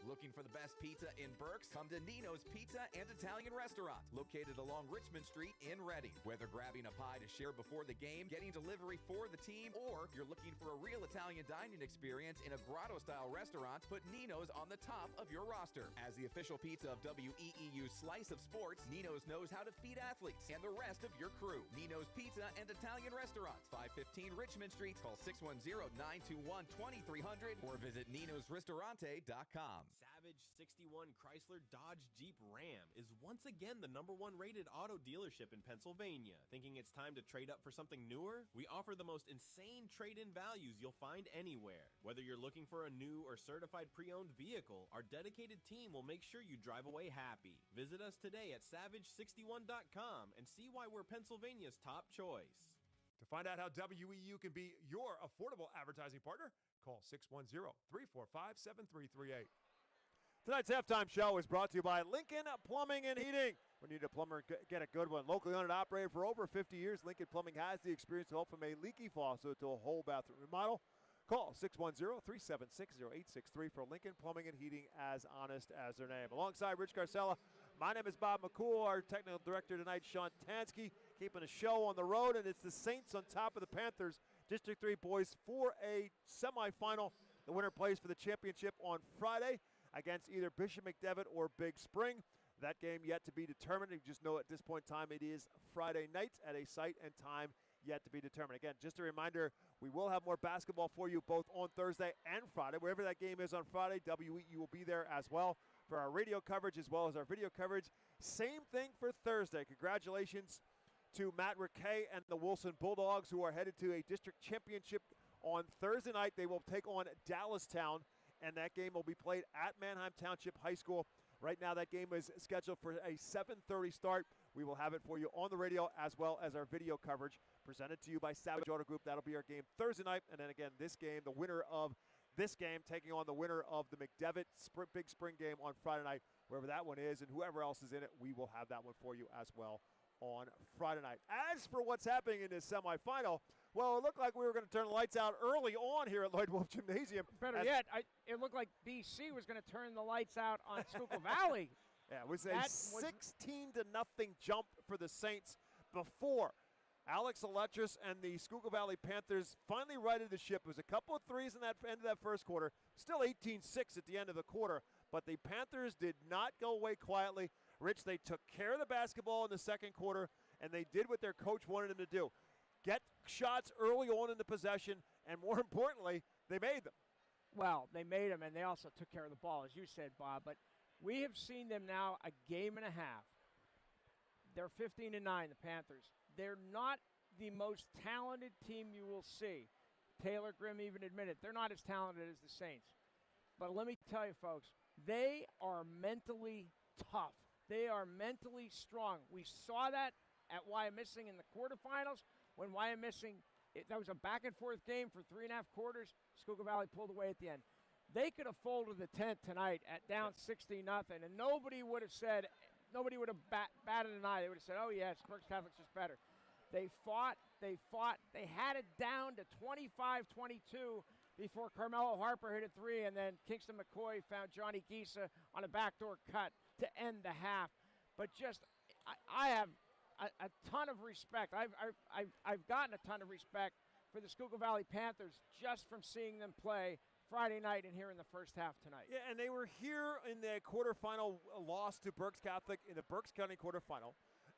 Looking for the best pizza in Berks? Come to Nino's Pizza and Italian Restaurant, located along Richmond Street in Reading. Whether grabbing a pie to share before the game, getting delivery for the team, or you're looking for a real Italian dining experience in a grotto-style restaurant, put Nino's on the top of your roster. As the official pizza of WEEU's Slice of Sports, Nino's knows how to feed athletes and the rest of your crew. Nino's Pizza and Italian Restaurant, 515 Richmond Street. Call 610-921-2300 or visit ninosristorante.com. Savage 61 Chrysler Dodge Jeep Ram is once again the #1 rated auto dealership in Pennsylvania. Thinking it's time to trade up for something newer? We offer the most insane trade-in values you'll find anywhere. Whether you're looking for a new or certified pre-owned vehicle, our dedicated team will make sure you drive away happy. Visit us today at savage61.com and see why we're Pennsylvania's top choice. To find out how WEU can be your affordable advertising partner, call 610-345-7338. Tonight's halftime show is brought to you by Lincoln Plumbing and Heating. When you need a plumber, get a good one. Locally owned and operated for over 50 years, Lincoln Plumbing has the experience to help from a leaky faucet to a whole bathroom remodel. Call 610-376-0863 for Lincoln Plumbing and Heating, as honest as their name. Alongside Rich Garcella, my name is Bob McCool. Our technical director tonight, Sean Tansky, keeping the show on the road, and it's the Saints on top of the Panthers, District 3 boys, for a semifinal. The winner plays for the championship on Friday against either Bishop McDevitt or Big Spring. That game yet to be determined. You just know at this point in time it is Friday night at a site and time yet to be determined. Again, just a reminder, we will have more basketball for you both on Thursday and Friday. Wherever that game is on Friday, WEEU will be there as well for our radio coverage as well as our video coverage. Same thing for Thursday. Congratulations to Matt Rickey and the Wilson Bulldogs, who are headed to a district championship on Thursday night. They will take on Dallastown, and that game will be played at Manheim Township High School. Right now, that game is scheduled for a 7:30 start. We will have it for you on the radio as well as our video coverage presented to you by Savage Auto Group. That'll be our game Thursday night. And then again, this game, the winner of this game taking on the winner of the McDevitt Big Spring game on Friday night, wherever that one is, and whoever else is in it, we will have that one for you as well on Friday night. As for what's happening in this semifinal, well, it looked like we were going to turn the lights out early on here at Lloyd Wolf Gymnasium. Better yet, it looked like BC was going to turn the lights out on Schuylkill Valley. Yeah, it was a 16-0 jump for the Saints before Alex Eletris and the Schuylkill Valley Panthers finally righted the ship. It was a couple of threes in that end of that first quarter, still 18-6 at the end of the quarter, but the Panthers did not go away quietly. Rich, they took care of the basketball in the second quarter, and they did what their coach wanted them to do. Get shots early on in the possession, and more importantly, they made them. Well, they made them, and they also took care of the ball, as you said, Bob. But we have seen them now a game and a half. They're 15-9, the Panthers. They're not the most talented team you will see. Taylor Grimm even admitted they're not as talented as the Saints. But let me tell you, folks, they are mentally tough. They are mentally strong. We saw that at Wyomissing in the quarterfinals. When Wyomissing, that was a back-and-forth game for 3.5 quarters. Schuylkill Valley pulled away at the end. They could have folded the tent tonight at down 60-0, and nobody would have batted an eye. They would have said, oh, yes, Berks Catholic's just better. They fought. They had it down to 25-22 before Carmelo Harper hit a three, and then Kingston McCoy found Johnny Gisa on a backdoor cut to end the half. But I have a ton of respect. I've gotten a ton of respect for the Schuylkill Valley Panthers just from seeing them play Friday night and here in the first half tonight. Yeah, and they were here in the quarterfinal loss to Berks Catholic in the Berks County quarterfinal.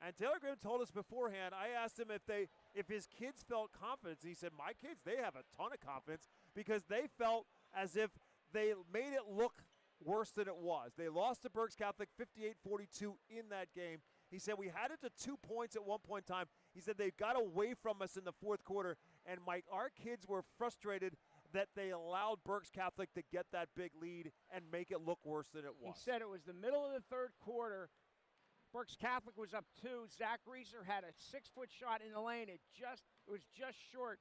And Taylor Grimm told us beforehand, I asked him if his kids felt confidence. He said, my kids, they have a ton of confidence because they felt as if they made it look worse than it was. They lost to Berks Catholic 58-42 in that game. He said, we had it to 2 points at one point in time. He said, they got away from us in the fourth quarter. And, Mike, our kids were frustrated that they allowed Berks Catholic to get that big lead and make it look worse than it was. He said it was the middle of the third quarter. Berks Catholic was up 2. Zach Reeser had a 6-foot shot in the lane. It was just short.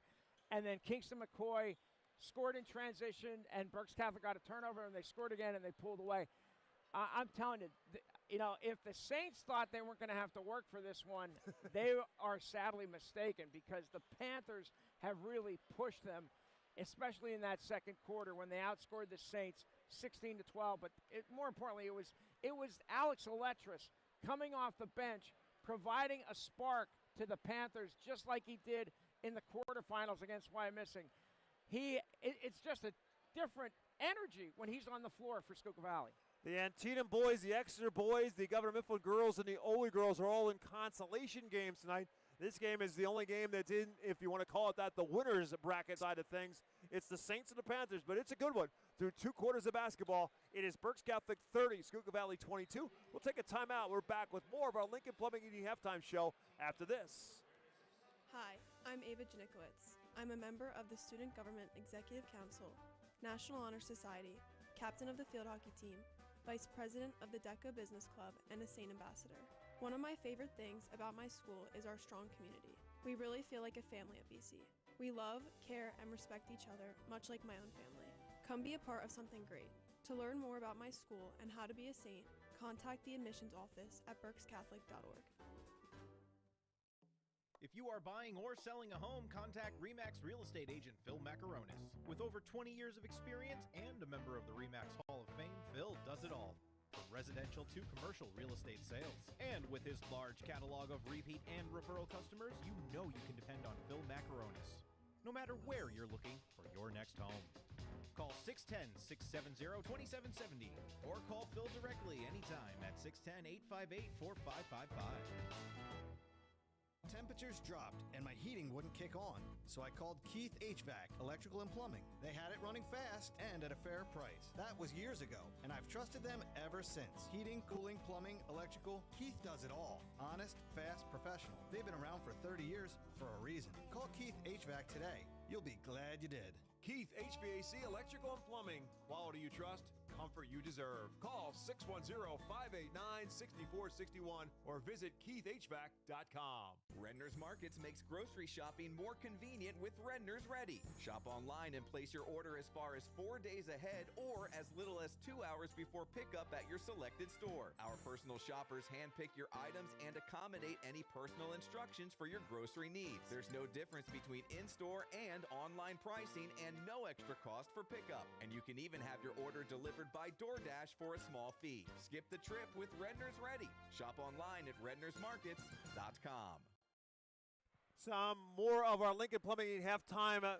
And then Kingston McCoy scored in transition, and Berks Catholic got a turnover, and they scored again, and they pulled away. I'm telling you, if the Saints thought they weren't going to have to work for this one, they are sadly mistaken because the Panthers have really pushed them, especially in that second quarter when they outscored the Saints 16-12. But more importantly, it was Alex Eletris coming off the bench, providing a spark to the Panthers just like he did in the quarterfinals against Wyomissing. It's just a different energy when he's on the floor for Schuylkill Valley. The Antietam boys, the Exeter boys, the Governor Mifflin girls, and the Ole girls are all in consolation games tonight. This game is the only game that's in, if you want to call it that, the winner's bracket side of things. It's the Saints and the Panthers, but it's a good one. Through 2 quarters of basketball, it is Berks Catholic 30, Schuylkill Valley 22. We'll take a timeout. We're back with more of our Lincoln Plumbing Heating halftime show after this. Hi, I'm Ava Janikowicz. I'm a member of the Student Government Executive Council, National Honor Society, captain of the field hockey team, vice president of the DECA Business Club, and a Saint ambassador. One of my favorite things about my school is our strong community. We really feel like a family at BC. We love, care, and respect each other, much like my own family. Come be a part of something great. To learn more about my school and how to be a saint, contact the admissions office at berkscatholic.org. If you are buying or selling a home, contact RE/MAX real estate agent Phil Macaronis. With over 20 years of experience and a member of the RE/MAX Hall of Fame, Phil does it all. From residential to commercial real estate sales. And with his large catalog of repeat and referral customers, you know you can depend on Phil Macaronis, no matter where you're looking for your next home. Call 610-670-2770 or call Phil directly anytime at 610-858-4555. Temperatures dropped and my heating wouldn't kick on, so I called Keith HVAC Electrical and Plumbing. They had it running fast and at a fair price. That was years ago, and I've trusted them ever since. Heating, cooling, plumbing, electrical, Keith does it all. Honest, fast, professional. They've been around for 30 years for a reason. Call Keith HVAC today. You'll be glad you did. Keith HVAC Electrical and Plumbing. Quality you trust, comfort you deserve. Call 610-589-6461 or visit keithhvac.com. Redner's Markets makes grocery shopping more convenient with Redner's Ready. Shop online and place your order as far as 4 days ahead or as little as 2 hours before pickup at your selected store. Our personal shoppers handpick your items and accommodate any personal instructions for your grocery needs. There's no difference between in-store and online pricing and no extra cost for pickup. And you can even have your order delivered by DoorDash for a small fee. Skip the trip with Redner's Ready. Shop online at rednersmarkets.com. Some more of our Lincoln Plumbing halftime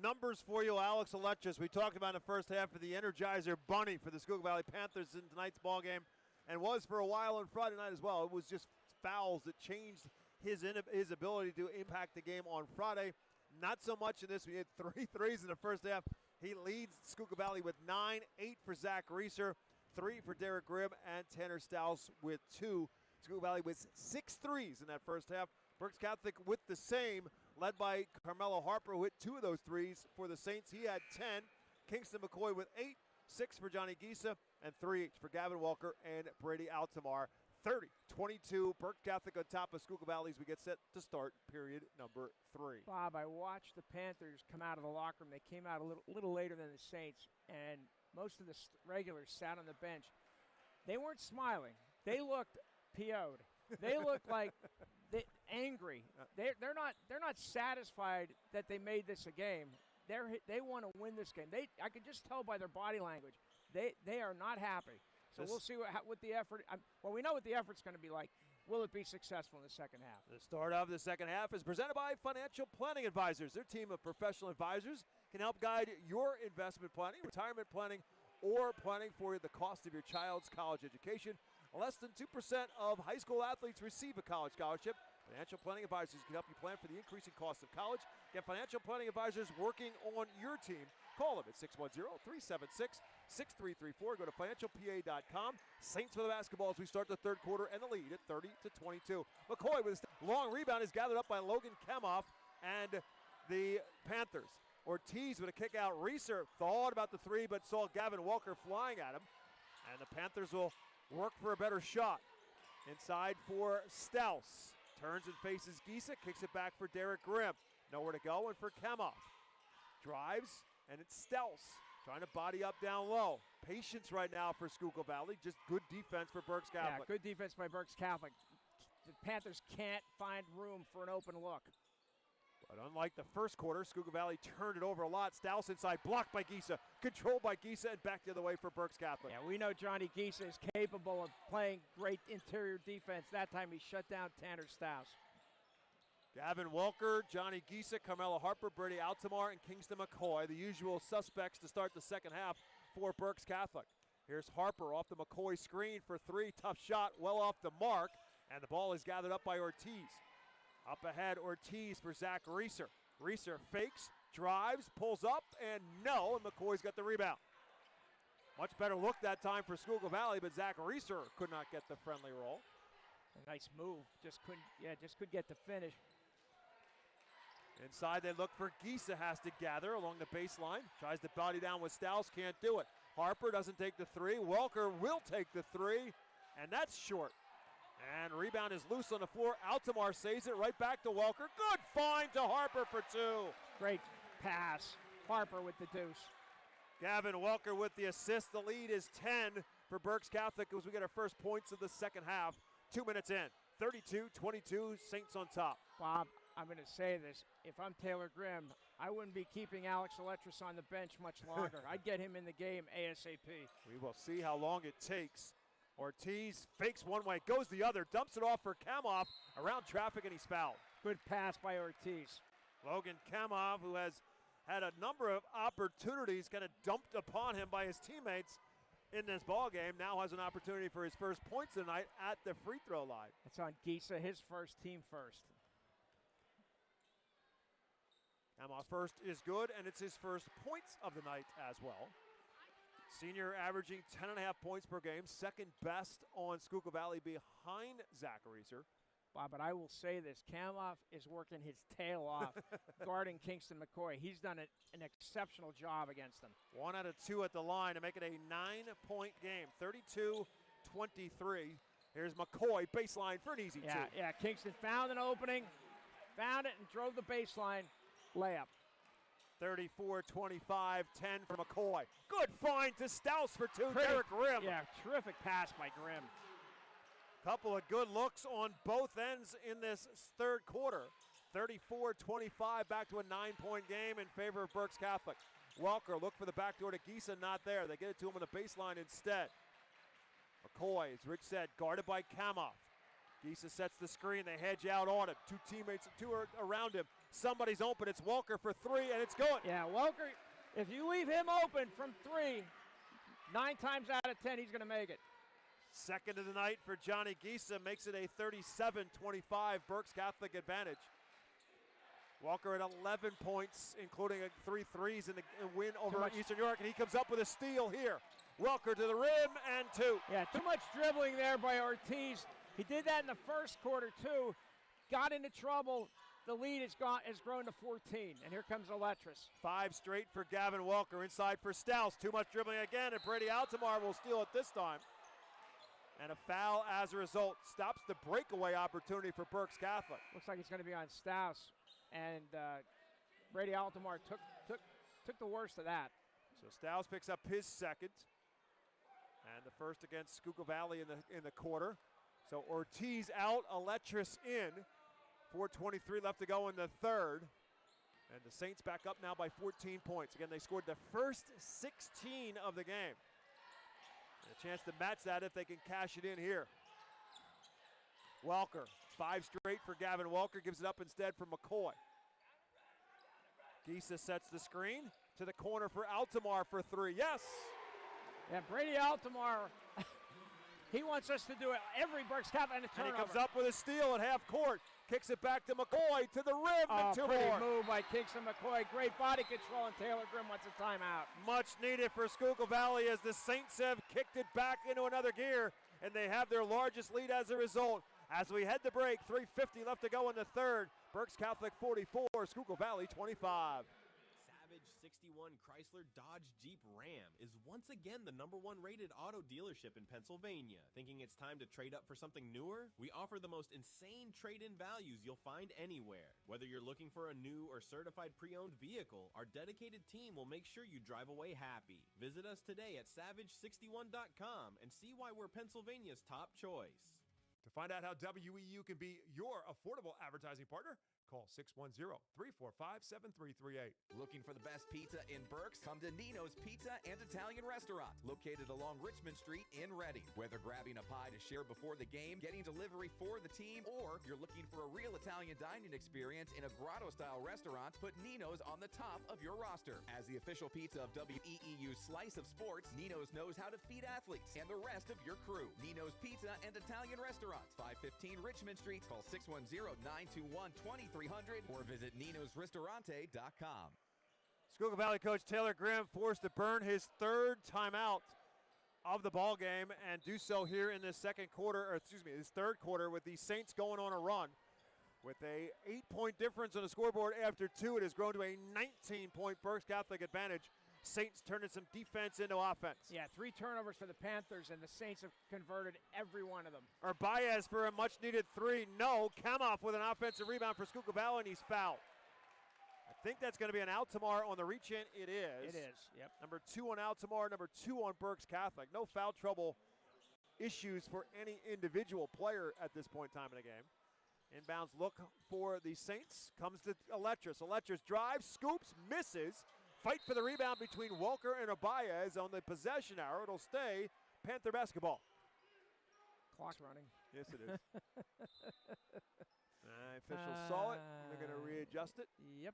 numbers for you. Alex Electris, we talked about in the first half of the Energizer Bunny for the Schuylkill Valley Panthers in tonight's ballgame, and was for a while on Friday night as well. It was just fouls that changed his ability to impact the game on Friday. Not so much in this. We had 3 threes in the first half. He leads Schuylkill Valley with 9, 8 for Zach Reeser, 3 for Derek Grimm, and Tanner Stouse with 2. Schuylkill Valley with 6 threes in that first half. Berks Catholic with the same, led by Carmelo Harper, who hit 2 of those threes for the Saints. He had 10. Kingston McCoy with 8, 6 for Johnny Gisa, and 3 for Gavin Walker and Brady Altamar. 30-22, Berks Catholic on top of Schuylkill Valley as we get set to start period number 3. Bob, I watched the Panthers come out of the locker room. They came out a little later than the Saints, and most of the regulars sat on the bench. They weren't smiling. They looked PO'd. They looked like angry. They're not satisfied that they made this a game. They want to win this game. I could just tell by their body language. They are not happy. So we'll see what the effort. We know what the effort's going to be like. Will it be successful in the second half? The start of the second half is presented by Financial Planning Advisors. Their team of professional advisors can help guide your investment planning, retirement planning, or planning for the cost of your child's college education. Less than 2% of high school athletes receive a college scholarship. Financial Planning Advisors can help you plan for the increasing cost of college. Get Financial Planning Advisors working on your team. Call them at 610-376-6334. Go to financialpa.com. Saints for the basketball as we start the third quarter and the lead at 30-22. McCoy with a long rebound is gathered up by Logan Kemoff and the Panthers. Ortiz with a kick out. Reeser thought about the 3 but saw Gavin Walker flying at him. And the Panthers will work for a better shot. Inside for Stouse. Turns and faces Gisa. Kicks it back for Derek Grimm. Nowhere to go and for Kemoff. Drives. And it's Stouse trying to body up down low. Patience right now for Schuylkill Valley. Just good defense for Berks Catholic. Yeah, good defense by Berks Catholic. The Panthers can't find room for an open look. But unlike the first quarter, Schuylkill Valley turned it over a lot. Stouse inside, blocked by Gisa. Controlled by Gisa and back the other way for Berks Catholic. Yeah, we know Johnny Gisa is capable of playing great interior defense. That time he shut down Tanner Stouse. Gavin Walker, Johnny Gisa, Carmelo Harper, Brady Altamar, and Kingston McCoy, the usual suspects to start the second half for Berks Catholic. Here's Harper off the McCoy screen for 3. Tough shot, well off the mark, and the ball is gathered up by Ortiz. Up ahead, Ortiz for Zach Reeser. Reeser fakes, drives, pulls up, and no, and McCoy's got the rebound. Much better look that time for Schuylkill Valley, but Zach Reeser could not get the friendly roll. A nice move, just couldn't get the finish. Inside they look for Gisa, has to gather along the baseline. Tries to body down with Stouse, can't do it. Harper doesn't take the 3. Welker will take the 3, and that's short. And rebound is loose on the floor. Altamar saves it right back to Welker. Good find to Harper for 2. Great pass. Harper with the deuce. Gavin Welker with the assist. The lead is 10 for Berks Catholic as we get our first points of the second half. 2 minutes in. 32-22, Saints on top. Bob, I'm going to say this. If I'm Taylor Grimm, I wouldn't be keeping Alex Aletris on the bench much longer. I'd get him in the game ASAP. We will see how long it takes. Ortiz fakes one way, goes the other, dumps it off for Kamoff around traffic, and he's fouled. Good pass by Ortiz. Logan Kamoff, who has had a number of opportunities kind of dumped upon him by his teammates in this ball game, now has an opportunity for his first points tonight at the free throw line. It's on Gisa, his first, team first. Kamoff first is good, and it's his first points of the night as well. Senior averaging 10.5 points per game, second best on Schuylkill Valley behind Zach Reeser. Bob, but I will say this, Kamoff is working his tail off guarding Kingston McCoy. He's done an exceptional job against them. 1 out of 2 at the line to make it a 9-point game, 32-23. Here's McCoy, baseline for an easy two. Yeah, Kingston found an opening, found it, and drove the baseline layup. 34-25, 10 for McCoy. Good find to Stouse for 2, Derek Grimm. Yeah, terrific pass by Grimm. Couple of good looks on both ends in this third quarter. 34-25, back to a 9-point game in favor of Berks Catholic. Welker look for the backdoor to Gisa, not there. They get it to him on the baseline instead. McCoy, as Rich said, guarded by Kamoff. Gisa sets the screen, they hedge out on him. Two are around him. Somebody's open, it's Welker for 3, and it's good. Yeah, Welker, if you leave him open from 3, 9 times out of 10, he's going to make it. Second of the night for Johnny Gisa makes it a 37-25 Berks Catholic advantage. Welker at 11 points, including 3 threes in the win over Eastern York, and he comes up with a steal here. Welker to the rim and 2. Yeah, too much dribbling there by Ortiz. He did that in the first quarter too. Got into trouble. The lead has grown to 14, and here comes Aletris. 5 straight for Gavin Welker. Inside for Stouse. Too much dribbling again, and Brady Altamar will steal it this time. And a foul as a result stops the breakaway opportunity for Berks Catholic. Looks like it's going to be on Stouse, and Brady Altamar took the worst of that. So Stouse picks up his second, and the first against Schuylkill Valley in the quarter. So Ortiz out, Aletris in. 4:23 left to go in the third. And the Saints back up now by 14 points. Again, they scored the first 16 of the game. And a chance to match that if they can cash it in here. Welker, 5 straight for Gavin Welker, gives it up instead for McCoy. Gisa sets the screen to the corner for Altamar for 3. Yes! Yeah, Brady Altamar, he wants us to do it. Every Berks Catholic and a turnover. And he comes up with a steal at half court. Kicks it back to McCoy to the rim and 2 pretty more. Move by Kingston McCoy. Great body control, and Taylor Grimm wants a timeout. Much needed for Schuylkill Valley as the Saints have kicked it back into another gear, and they have their largest lead as a result. As we head to break, 3:50 left to go in the third. Berks Catholic 44, Schuylkill Valley 25. Savage 61 Chrysler Dodge Jeep Ram is once again the #1 rated auto dealership in Pennsylvania. Thinking it's time to trade up for something newer? We offer the most insane trade-in values you'll find anywhere. Whether you're looking for a new or certified pre-owned vehicle, our dedicated team will make sure you drive away happy. Visit us today at savage61.com and see why we're Pennsylvania's top choice. To find out how WEEU can be your affordable advertising partner, call 610-345-7338. Looking for the best pizza in Berks? Come to Nino's Pizza and Italian Restaurant, located along Richmond Street in Reading. Whether grabbing a pie to share before the game, getting delivery for the team, or you're looking for a real Italian dining experience in a grotto-style restaurant, put Nino's on the top of your roster. As the official pizza of WEEU's Slice of Sports, Nino's knows how to feed athletes and the rest of your crew. Nino's Pizza and Italian Restaurant, 515 Richmond Street. Call 610-921-2300 or visit ninosristorante.com. Schuylkill Valley coach Taylor Grimm forced to burn his 3rd timeout of the ball game and do so here in this his 3rd quarter with the Saints going on a run. With a 8-point difference on the scoreboard after 2, it has grown to a 19-point Berks Catholic advantage. Saints turning some defense into offense. Yeah, 3 turnovers for the Panthers, and the Saints have converted every one of them. Baez for a much-needed 3. No. Kamoff with an offensive rebound for Schuylkill Valley, and he's fouled. A think that's going to be an Altamar on the reach-in. It is. It is, yep. Number 2 on Altamar, number 2 on Berks Catholic. No foul trouble issues for any individual player at this point in time in the game. Inbounds look for the Saints. Comes to Eletris. Eletris drives, scoops, misses. Fight for the rebound between Walker and Abayez on the possession arrow. It'll stay Panther basketball. Clock's running. Yes, it is. Officials saw it. They're going to readjust it. Yep.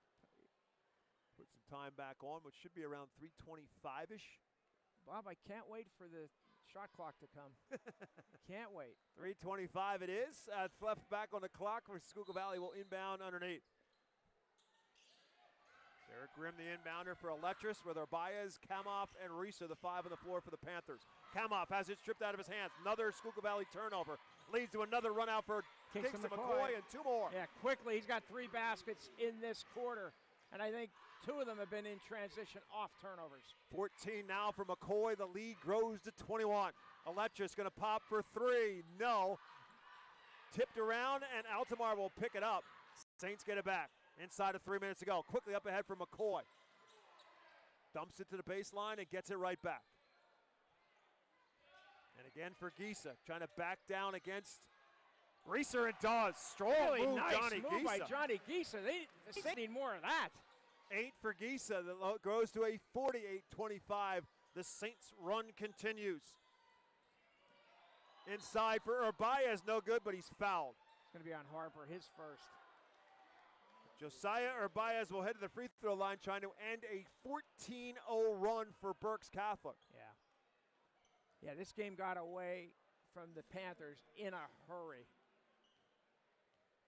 Put some time back on, which should be around 3:25-ish. Bob, I can't wait for the shot clock to come. Can't wait. 3:25 it is. Left back on the clock where Schuylkill Valley will inbound underneath. Derek Grimm, the inbounder for Eletris, with Baez, Kamoff, and Risa, the 5 on the floor for the Panthers. Kamoff has it stripped out of his hands. Another Schuylkill Valley turnover. Leads to another run out for Kingston McCoy and 2 more. Yeah, quickly. He's got 3 baskets in this quarter. And I think 2 of them have been in transition off turnovers. 14 now for McCoy. The lead grows to 21. Eletris going to pop for 3. No. Tipped around, and Altamar will pick it up. Saints get it back. Inside of 3 minutes to go. Quickly up ahead for McCoy. Dumps it to the baseline and gets it right back. And again for Gisa, trying to back down against Reeser. It does. Strong really move, nice Johnny move by Gisa. Johnny Gisa. They need more of that. 8 for Gisa. That grows to a 48-25. The Saints run continues. Inside for Urbaez, no good, but he's fouled. It's going to be on Harper, his first. Josiah Urbaez will head to the free throw line, trying to end a 14-0 run for Berks Catholic. Yeah, this game got away from the Panthers in a hurry.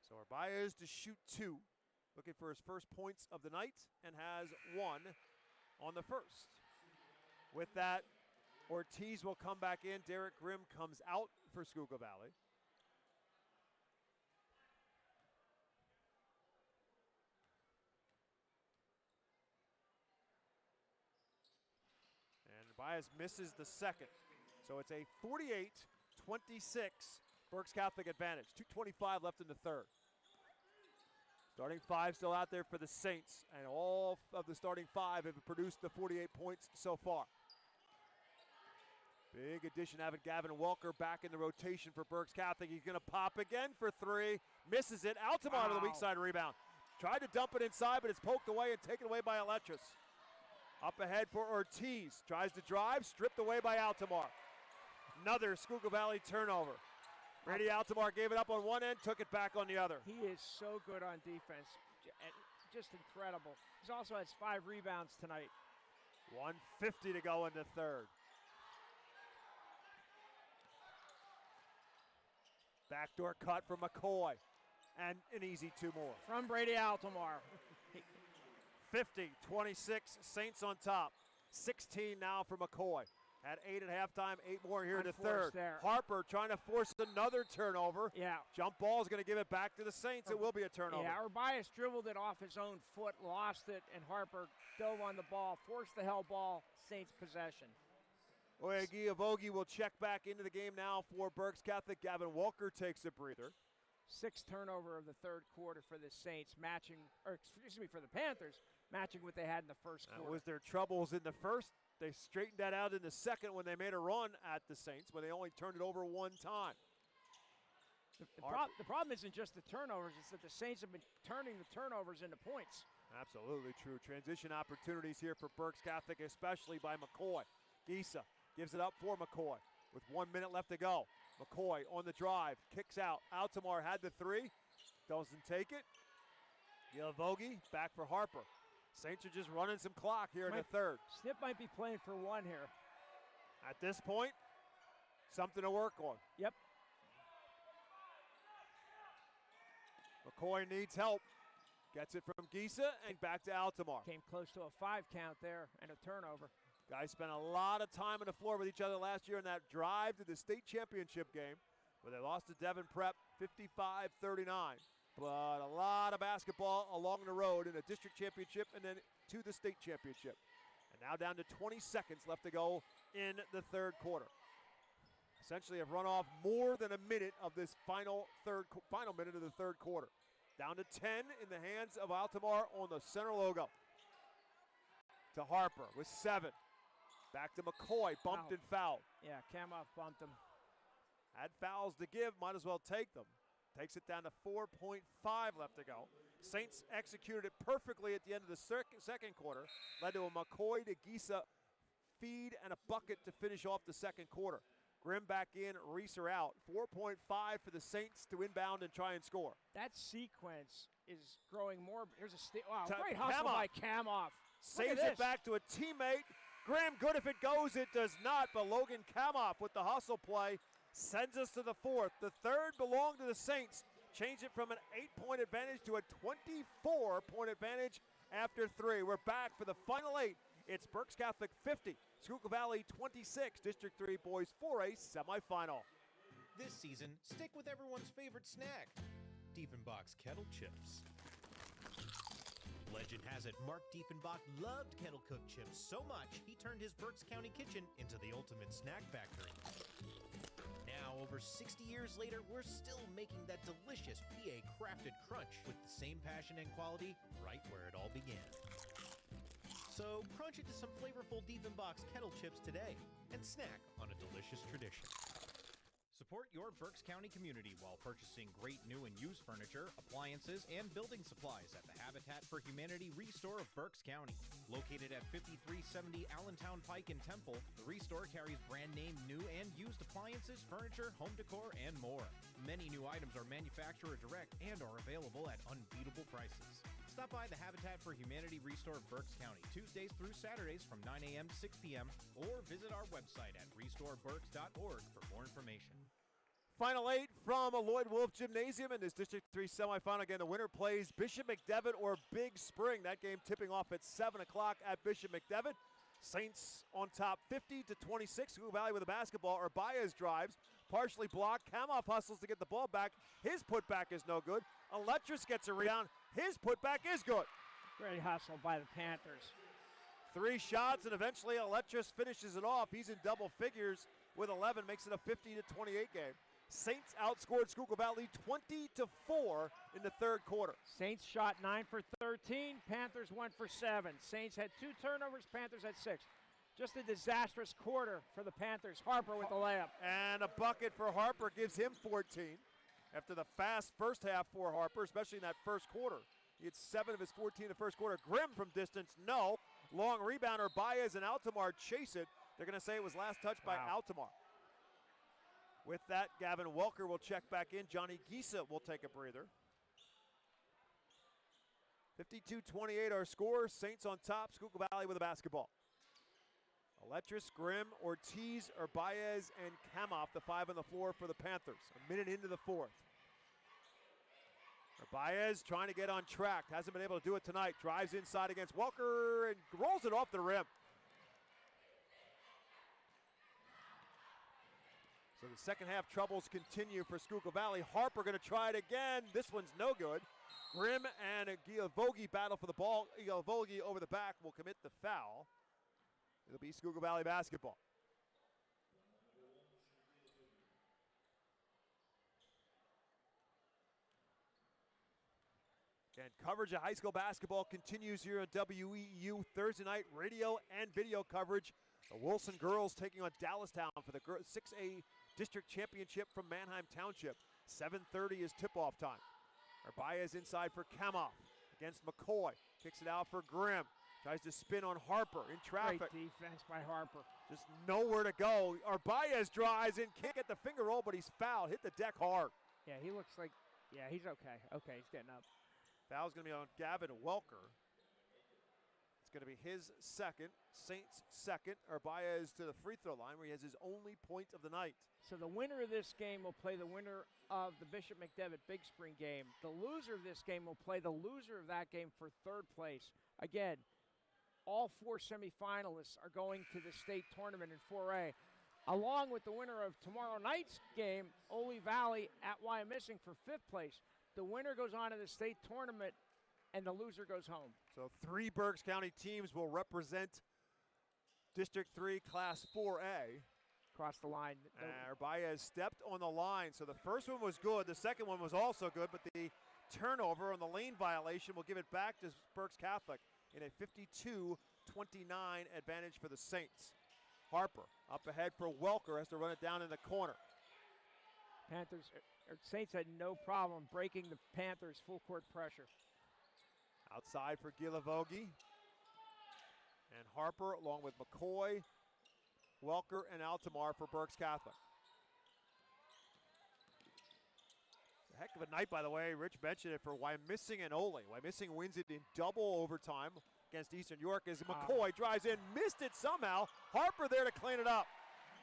So Urbaez to shoot 2. Looking for his first points of the night, and has 1 on the first. With that, Ortiz will come back in. Derek Grimm comes out for Schuylkill Valley. Baez misses the second. So it's a 48-26 Berks Catholic advantage. 2:25 left in the third. Starting 5 still out there for the Saints, and all of the starting 5 have produced the 48 points so far. Big addition, having Gavin Walker back in the rotation for Berks Catholic. He's going to pop again for 3. Misses it. Altamar with a weak side rebound. Tried to dump it inside, but it's poked away and taken away by Eletris. Up ahead for Ortiz. Tries to drive, stripped away by Altamar. Another Schuylkill Valley turnover. Brady Altamar gave it up on one end, took it back on the other. He is so good on defense. Just incredible. He also has 5 rebounds tonight. 1:50 to go in the third. Backdoor cut for McCoy. And an easy 2 more. From Brady Altamar. 50-26, Saints on top. 16 now for McCoy. At 8 at halftime, 8 more here in the third. There. Harper trying to force another turnover. Yeah. Jump ball is going to give it back to the Saints. It will be a turnover. Yeah, Urbaez dribbled it off his own foot, lost it, and Harper dove on the ball, forced the hell ball, Saints possession. Oyegiavogi will check back into the game now for Berks Catholic. Gavin Walker takes a breather. 6th turnover of the third quarter for the Saints, for the Panthers, matching what they had in the first quarter. That was their troubles in the first. They straightened that out in the second when they made a run at the Saints, but they only turned it over 1 time. The problem isn't just the turnovers, it's that the Saints have been turning the turnovers into points. Absolutely true. Transition opportunities here for Berks Catholic, especially by McCoy. Gisa gives it up for McCoy with 1 minute left to go. McCoy on the drive, kicks out. Altamar had the 3, doesn't take it. Giavogi back for Harper. Saints are just running some clock here in the third. Snip might be playing for 1 here. At this point, something to work on. Yep. McCoy needs help. Gets it from Gisa and back to Altamar. Came close to a 5 count there and a turnover. Guys spent a lot of time on the floor with each other last year in that drive to the state championship game where they lost to Devon Prep 55-39. But a lot of basketball along the road in a district championship and then to the state championship. And now down to 20 seconds left to go in the third quarter. Essentially have run off more than a minute of this final minute of the third quarter. Down to 10 in the hands of Altamar on the center logo. To Harper with 7. Back to McCoy, bumped and fouled. Yeah, Kamoff bumped him. Had fouls to give, might as well take them. Takes it down to 4.5 left to go. Saints executed it perfectly at the end of the second quarter. Led to a McCoy to Gisa feed and a bucket to finish off the second quarter. Grimm back in, Reeser out. 4.5 for the Saints to inbound and try and score. That sequence is growing more. Here's a wow, great hustle by Kamoff. Saves it back to a teammate. Graham good if it goes, it does not, but Logan Kamoff with the hustle play sends us to the fourth. The third belonged to the Saints. Change it from an 8-point advantage to a 24-point advantage after 3. We're back for the final 8. It's Berks Catholic 50, Schuylkill Valley 26, District 3 boys 4A semifinal. This season, stick with everyone's favorite snack, Diefenbach's Kettle Chips. Legend has it Mark Diefenbach loved kettle cooked chips so much he turned his Berks County kitchen into the ultimate snack factory. Now, over 60 years later, we're still making that delicious PA crafted crunch with the same passion and quality right where it all began. So crunch into some flavorful Diefenbach's kettle chips today and snack on a delicious tradition. Support your Berks County community while purchasing great new and used furniture, appliances, and building supplies at the Habitat for Humanity Restore of Berks County. Located at 5370 Allentown Pike in Temple, the Restore carries brand name new and used appliances, furniture, home decor, and more. Many new items are manufacturer direct and are available at unbeatable prices. Stop by the Habitat for Humanity Restore of Berks County Tuesdays through Saturdays from 9 a.m. to 6 p.m. or visit our website at restoreberks.org for more information. Final 8 from Lloyd Wolf Gymnasium in this District 3 semifinal. Again, the winner plays Bishop McDevitt or Big Spring. That game tipping off at 7 o'clock at Bishop McDevitt. Saints on top 50-26. Schuylkill Valley with a basketball. Baez drives, partially blocked. Kamoff hustles to get the ball back. His putback is no good. Eletris gets a rebound. His putback is good. Great hustle by the Panthers. 3 shots, and eventually Eletris finishes it off. He's in double figures with 11, makes it a 50-28 game. Saints outscored Schuylkill Valley 20-4 in the third quarter. Saints shot 9 for 13. Panthers 1 for 7. Saints had 2 turnovers. Panthers had 6. Just a disastrous quarter for the Panthers. Harper with the layup. And a bucket for Harper gives him 14. After the fast first half for Harper, especially in that first quarter. He had 7 of his 14 in the first quarter. Grimm from distance, no. Long rebounder, Baez and Altamar chase it. They're going to say it was last touch by Altamar. With that, Gavin Welker will check back in. Johnny Gisa will take a breather. 52-28 our score. Saints on top. Schuylkill Valley with a basketball. Eletris, Grimm, Ortiz, Baez, and Kamoff, the 5 on the floor for the Panthers. A minute into the fourth. Baez trying to get on track. Hasn't been able to do it tonight. Drives inside against Welker and rolls it off the rim. So the second half troubles continue for Schuylkill Valley. Harper going to try it again. This one's no good. Grimm and Giavogi battle for the ball. Giavogi over the back will commit the foul. It'll be Schuylkill Valley basketball. And coverage of high school basketball continues here at WEEU. Thursday night radio and video coverage. The Wilson girls taking on Dallastown for the 6A District Championship from Manheim Township. 7:30 is tip-off time. Baez inside for Kamoff against McCoy. Kicks it out for Grimm. Tries to spin on Harper in traffic. Great defense by Harper. Just nowhere to go. Baez drives in, can't get the finger roll, but he's fouled. Hit the deck hard. Yeah, he looks like, yeah, he's okay. Okay, he's getting up. Foul's going to be on Gavin Welker. It's going to be his second, Saints' second. Baez to the free throw line where he has his only point of the night. So the winner of this game will play the winner of the Bishop McDevitt Big Spring game. The loser of this game will play the loser of that game for third place. Again, all 4 semifinalists are going to the state tournament in 4A, along with the winner of tomorrow night's game, Ole Valley at Wyomissing for 5th place. The winner goes on to the state tournament, and the loser goes home. So 3 Berks County teams will represent District 3 Class 4A. Across the line. Baez stepped on the line. So the first one was good. The second one was also good, but the turnover on the lane violation will give it back to Berks Catholic in a 52-29 advantage for the Saints. Harper up ahead for Welker, has to run it down in the corner. Saints had no problem breaking the Panthers' full court pressure. Outside for Gilavogi. And Harper along with McCoy, Welker, and Altamar for Berks Catholic. A heck of a night, by the way. Rich mentioned it for Wyomissing and Ole. Wyomissing wins it in double overtime against Eastern York as McCoy drives in, missed it somehow. Harper there to clean it up.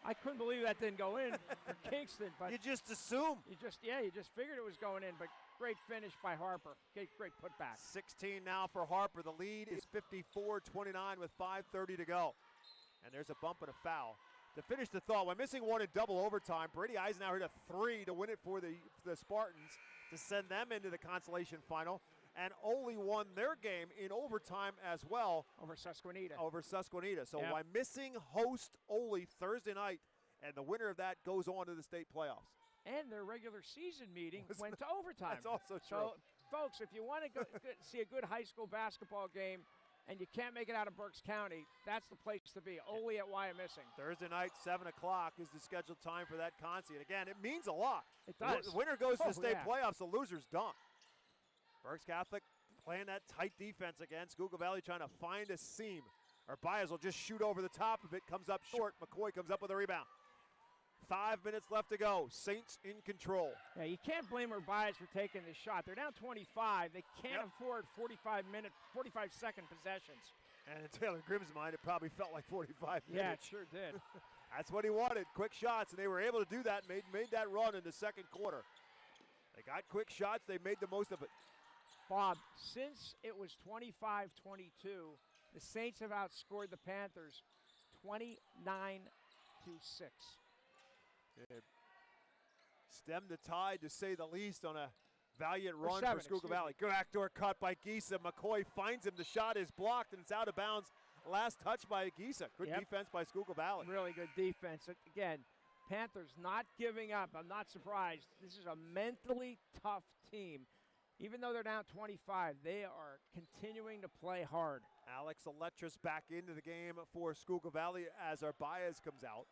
I couldn't believe that didn't go in for Kingston. But you just assume. You just figured it was going in, but great finish by Harper. Great putback. 16 now for Harper. The lead is 54-29 with 5:30 to go. And there's a bump and a foul. To finish the thought, we're missing one in double overtime. Brady Eisenhower hit a 3 to win it for the Spartans to send them into the consolation final. And Ole won their game in overtime as well. Over Susquehanna. So yep. Wyomissing host Ole Thursday night, and the winner of that goes on to the state playoffs. And their regular season meeting went to overtime. That's also true. So, folks, if you want to see a good high school basketball game and you can't make it out of Berks County, that's the place to be. Ole at Wyomissing. Thursday night, 7 o'clock is the scheduled time for that concert. And again, it means a lot. It does. The winner goes to the state yeah. playoffs. The loser's done. Berks Catholic playing that tight defense again. Schuylkill Valley trying to find a seam. Baez will just shoot over the top of it. Comes up short. McCoy comes up with a rebound. 5 minutes left to go. Saints in control. Yeah, you can't blame Baez for taking the shot. They're down 25. They can't afford 45-second possessions. And in Taylor Grimm's mind, it probably felt like 45 minutes. Yeah, it sure did. That's what he wanted, quick shots, and they were able to do that, made that run in the second quarter. They got quick shots. They made the most of it. Bob, since it was 25-22, the Saints have outscored the Panthers 29-6. Stemmed the tide, to say the least, on a valiant run for Schuylkill Valley. Good backdoor cut by Giesa. McCoy finds him. The shot is blocked, and it's out of bounds. Last touch by Giesa. Good defense by Schuylkill Valley. Really good defense. Again, Panthers not giving up. I'm not surprised. This is a mentally tough team. Even though they're down 25, they are continuing to play hard. Alex Eletris back into the game for Schuylkill Valley as our Baez comes out.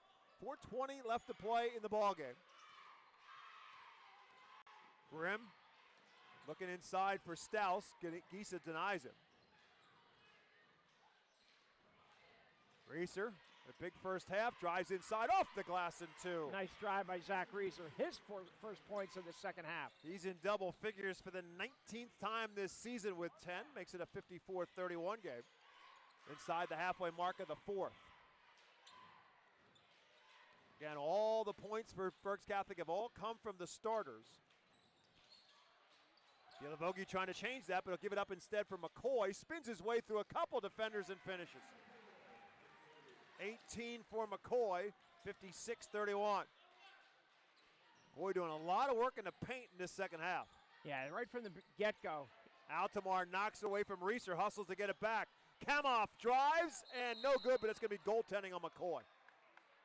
4:20 left to play in the ballgame. Grimm looking inside for Staus. Giesa denies him. Reeser, a big first half, drives inside off the glass in 2. Nice drive by Zach Reeser. His first points in the second half. He's in double figures for the 19th time this season with 10. Makes it a 54-31 game. Inside the halfway mark of the fourth. Again, all the points for Berks Catholic have all come from the starters. Gilavogi trying to change that, but he'll give it up instead for McCoy. Spins his way through a couple defenders and finishes. 18 for McCoy, 56-31. Boy, doing a lot of work in the paint in this second half. Yeah, right from the get-go. Altamar knocks it away from Reeser, hustles to get it back. Kamoff drives, and no good, but it's going to be goaltending on McCoy.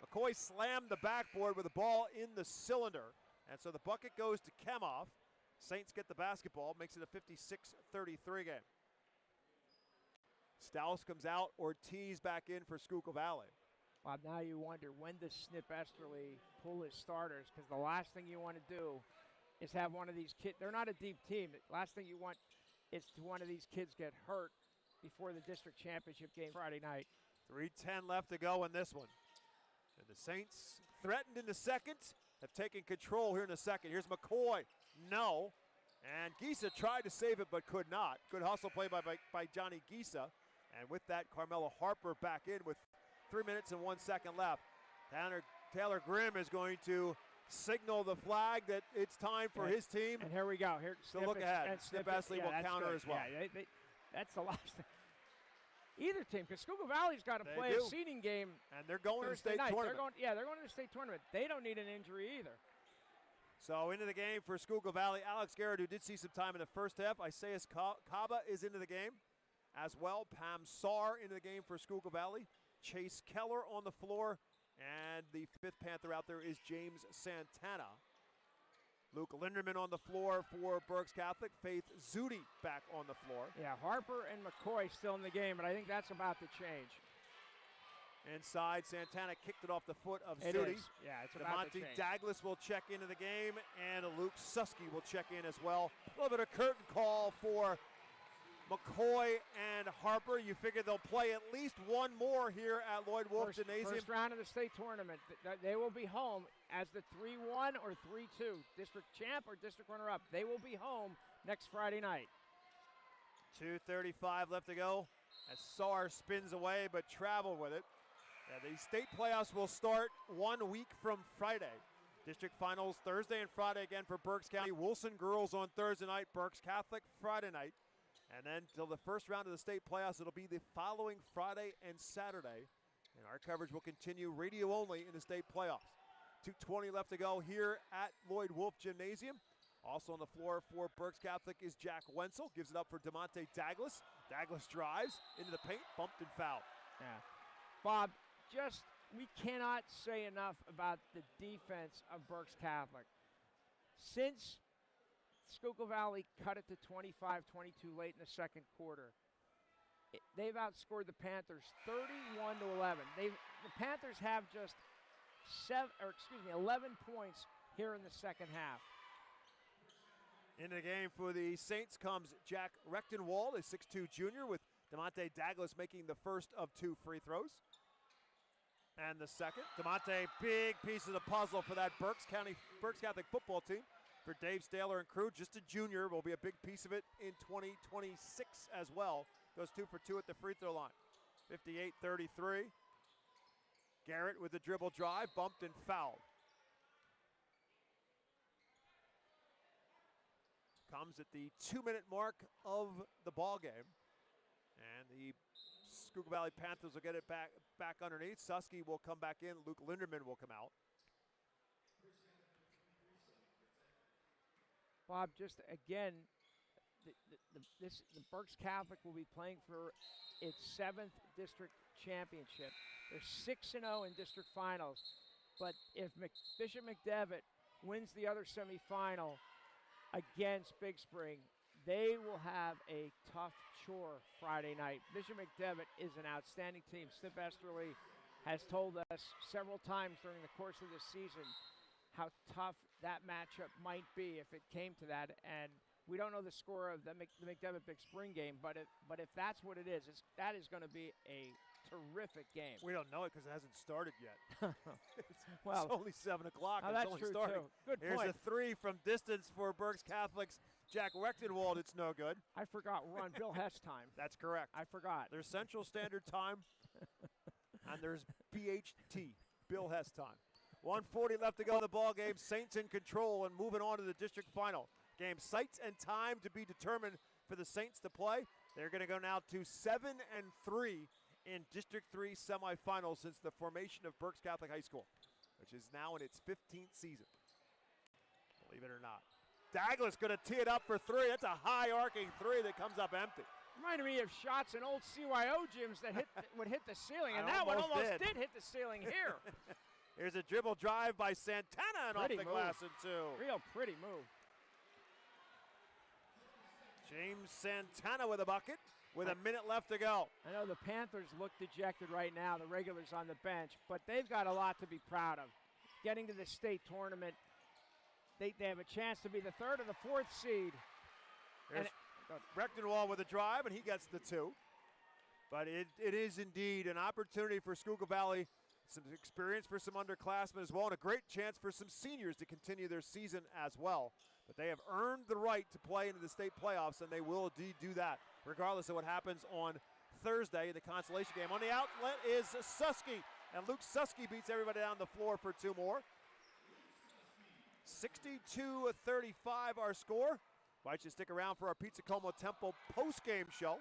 McCoy slammed the backboard with the ball in the cylinder, and so the bucket goes to Kamoff. Saints get the basketball, makes it a 56-33 game. Staus comes out, Ortiz back in for Schuylkill Valley. Bob, now you wonder, when does Snip Esterly pull his starters? Because the last thing you want to do is have one of these kids. They're not a deep team. The last thing you want is to one of these kids get hurt before the district championship game Friday night. 3:10 left to go in this one. And the Saints, threatened in the second, have taken control here in the second. Here's McCoy. No. And Giesa tried to save it but could not. Good hustle play by Johnny Giesa. And with that, Carmelo Harper back in with 3 minutes and 1 second left. Taylor Grimm is going to signal the flag that it's time for his team. And here we go. Here, so look ahead. Snip Esterly will counter as well. Yeah, that's the last thing. Either team, because Schuylkill Valley's got to play a seeding game. And they're going to the state tournament. They're going to the state tournament. They don't need an injury either. So into the game for Schuylkill Valley. Alex Garrett, who did see some time in the first half. Isaias Kaba is into the game as well. Pam Saar into the game for Schuylkill Valley. Chase Keller on the floor. And the fifth Panther out there is James Santana. Luke Linderman on the floor for Berks Catholic. Faith Zudi back on the floor. Yeah, Harper and McCoy still in the game, but I think that's about to change. Inside, Santana kicked it off the foot of It Zudi. is. Yeah, it's about to DeMonte change. Douglas will check into the game, and Luke Susky will check in as well. A little bit of curtain call for McCoy and Harper. You figure they'll play at least one more here at Lloyd Wolf Gymnasium. First round of the state tournament. They will be home as the 3-1 or 3-2 district champ or district runner-up. They will be home next Friday night. 2:35 left to go as Saar spins away but traveled with it. Yeah, the state playoffs will start 1 week from Friday. District finals Thursday and Friday again for Berks County. Wilson girls on Thursday night, Berks Catholic Friday night. And then till the first round of the state playoffs, it'll be the following Friday and Saturday. And our coverage will continue radio only in the state playoffs. 2:20 left to go here at Lloyd Wolf Gymnasium. Also on the floor for Berks Catholic is Jack Wenzel. Gives it up for DeMonte Douglas. Douglas drives into the paint, bumped and fouled. Yeah. Bob, we cannot say enough about the defense of Berks Catholic. Since Schuylkill Valley cut it to 25-22 late in the second quarter, they've outscored the Panthers 31-11. The Panthers have just 11 points here in the second half. In the game for the Saints comes Jack Rechtenwald, a 6'2 junior, with DeMonte Douglas making the first of 2 free throws. And the second. DeMonte, big piece of the puzzle for that Berks Catholic football team. For Dave Staler and crew, just a junior, will be a big piece of it in 2026 as well. Goes 2 for 2 at the free throw line. 58-33. Garrett with the dribble drive, bumped and fouled. Comes at the 2-minute mark of the ball game. And the Schuylkill Valley Panthers will get it back underneath. Susky will come back in. Luke Linderman will come out. Bob, just again, the Berks Catholic will be playing for its 7th district championship. They're 6-0 in district finals. But if Bishop McDevitt wins the other semifinal against Big Spring, they will have a tough chore Friday night. Bishop McDevitt is an outstanding team. Snip Esterly has told us several times during the course of the season how tough that matchup might be if it came to that. And we don't know the score of the McDevitt Big Spring game, but if that's what it is, that is going to be a terrific game. We don't know it because it hasn't started yet. Well, it's only 7 o'clock. Oh, It's that's only true starting. too. Good Here's point. a 3 from distance for Berks Catholic's Jack Rechtenwald. It's no good. I forgot we're on Bill Hess time. That's correct. I forgot. There's Central Standard Time, and there's BHT, Bill Hess time. 1:40 left to go in the ball game. Saints in control and moving on to the district final. Game sites and time to be determined for the Saints to play. They're going to go now to 7-3 in District 3 semifinals since the formation of Berks Catholic High School, which is now in its 15th season. Believe it or not. Douglas going to tee it up for 3. That's a high arcing 3 that comes up empty. Reminded me of shots in old CYO gyms that would hit the ceiling, and that one almost did hit the ceiling here. Here's a dribble drive by Santana and off the glass and 2. Real pretty move. James Santana with a bucket with a minute left to go. I know the Panthers look dejected right now, the regulars on the bench, but they've got a lot to be proud of. Getting to the state tournament, they have a chance to be the 3rd or the 4th seed. There's Rechtenwald with a drive, and he gets the 2. But it is indeed an opportunity for Schuylkill Valley, some experience for some underclassmen as well, and a great chance for some seniors to continue their season as well. But they have earned the right to play into the state playoffs, and they will indeed do that, regardless of what happens on Thursday in the consolation game. On the outlet is Susky, and Luke Susky beats everybody down the floor for 2 more. 62-35 our score. Invite you to stick around for our Pizza Como Temple post-game show.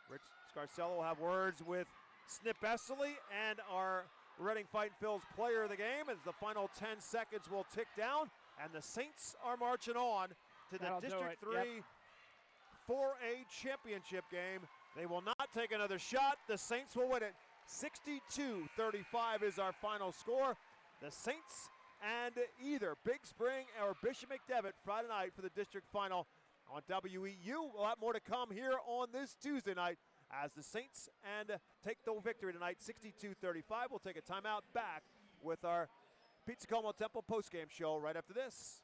Rich Scarcello will have words with Snip Essley and our Reading Fighting Phil's player of the game as the final 10 seconds will tick down. And the Saints are marching on to the District 3 4A championship game. They will not take another shot. The Saints will win it. 62-35 is our final score. The Saints and either Big Spring or Bishop McDevitt Friday night for the district final on WEEU. A lot more to come here on this Tuesday night as the Saints take the victory tonight, 62-35. We'll take a timeout, back with our Pizza Como Temple postgame show right after this.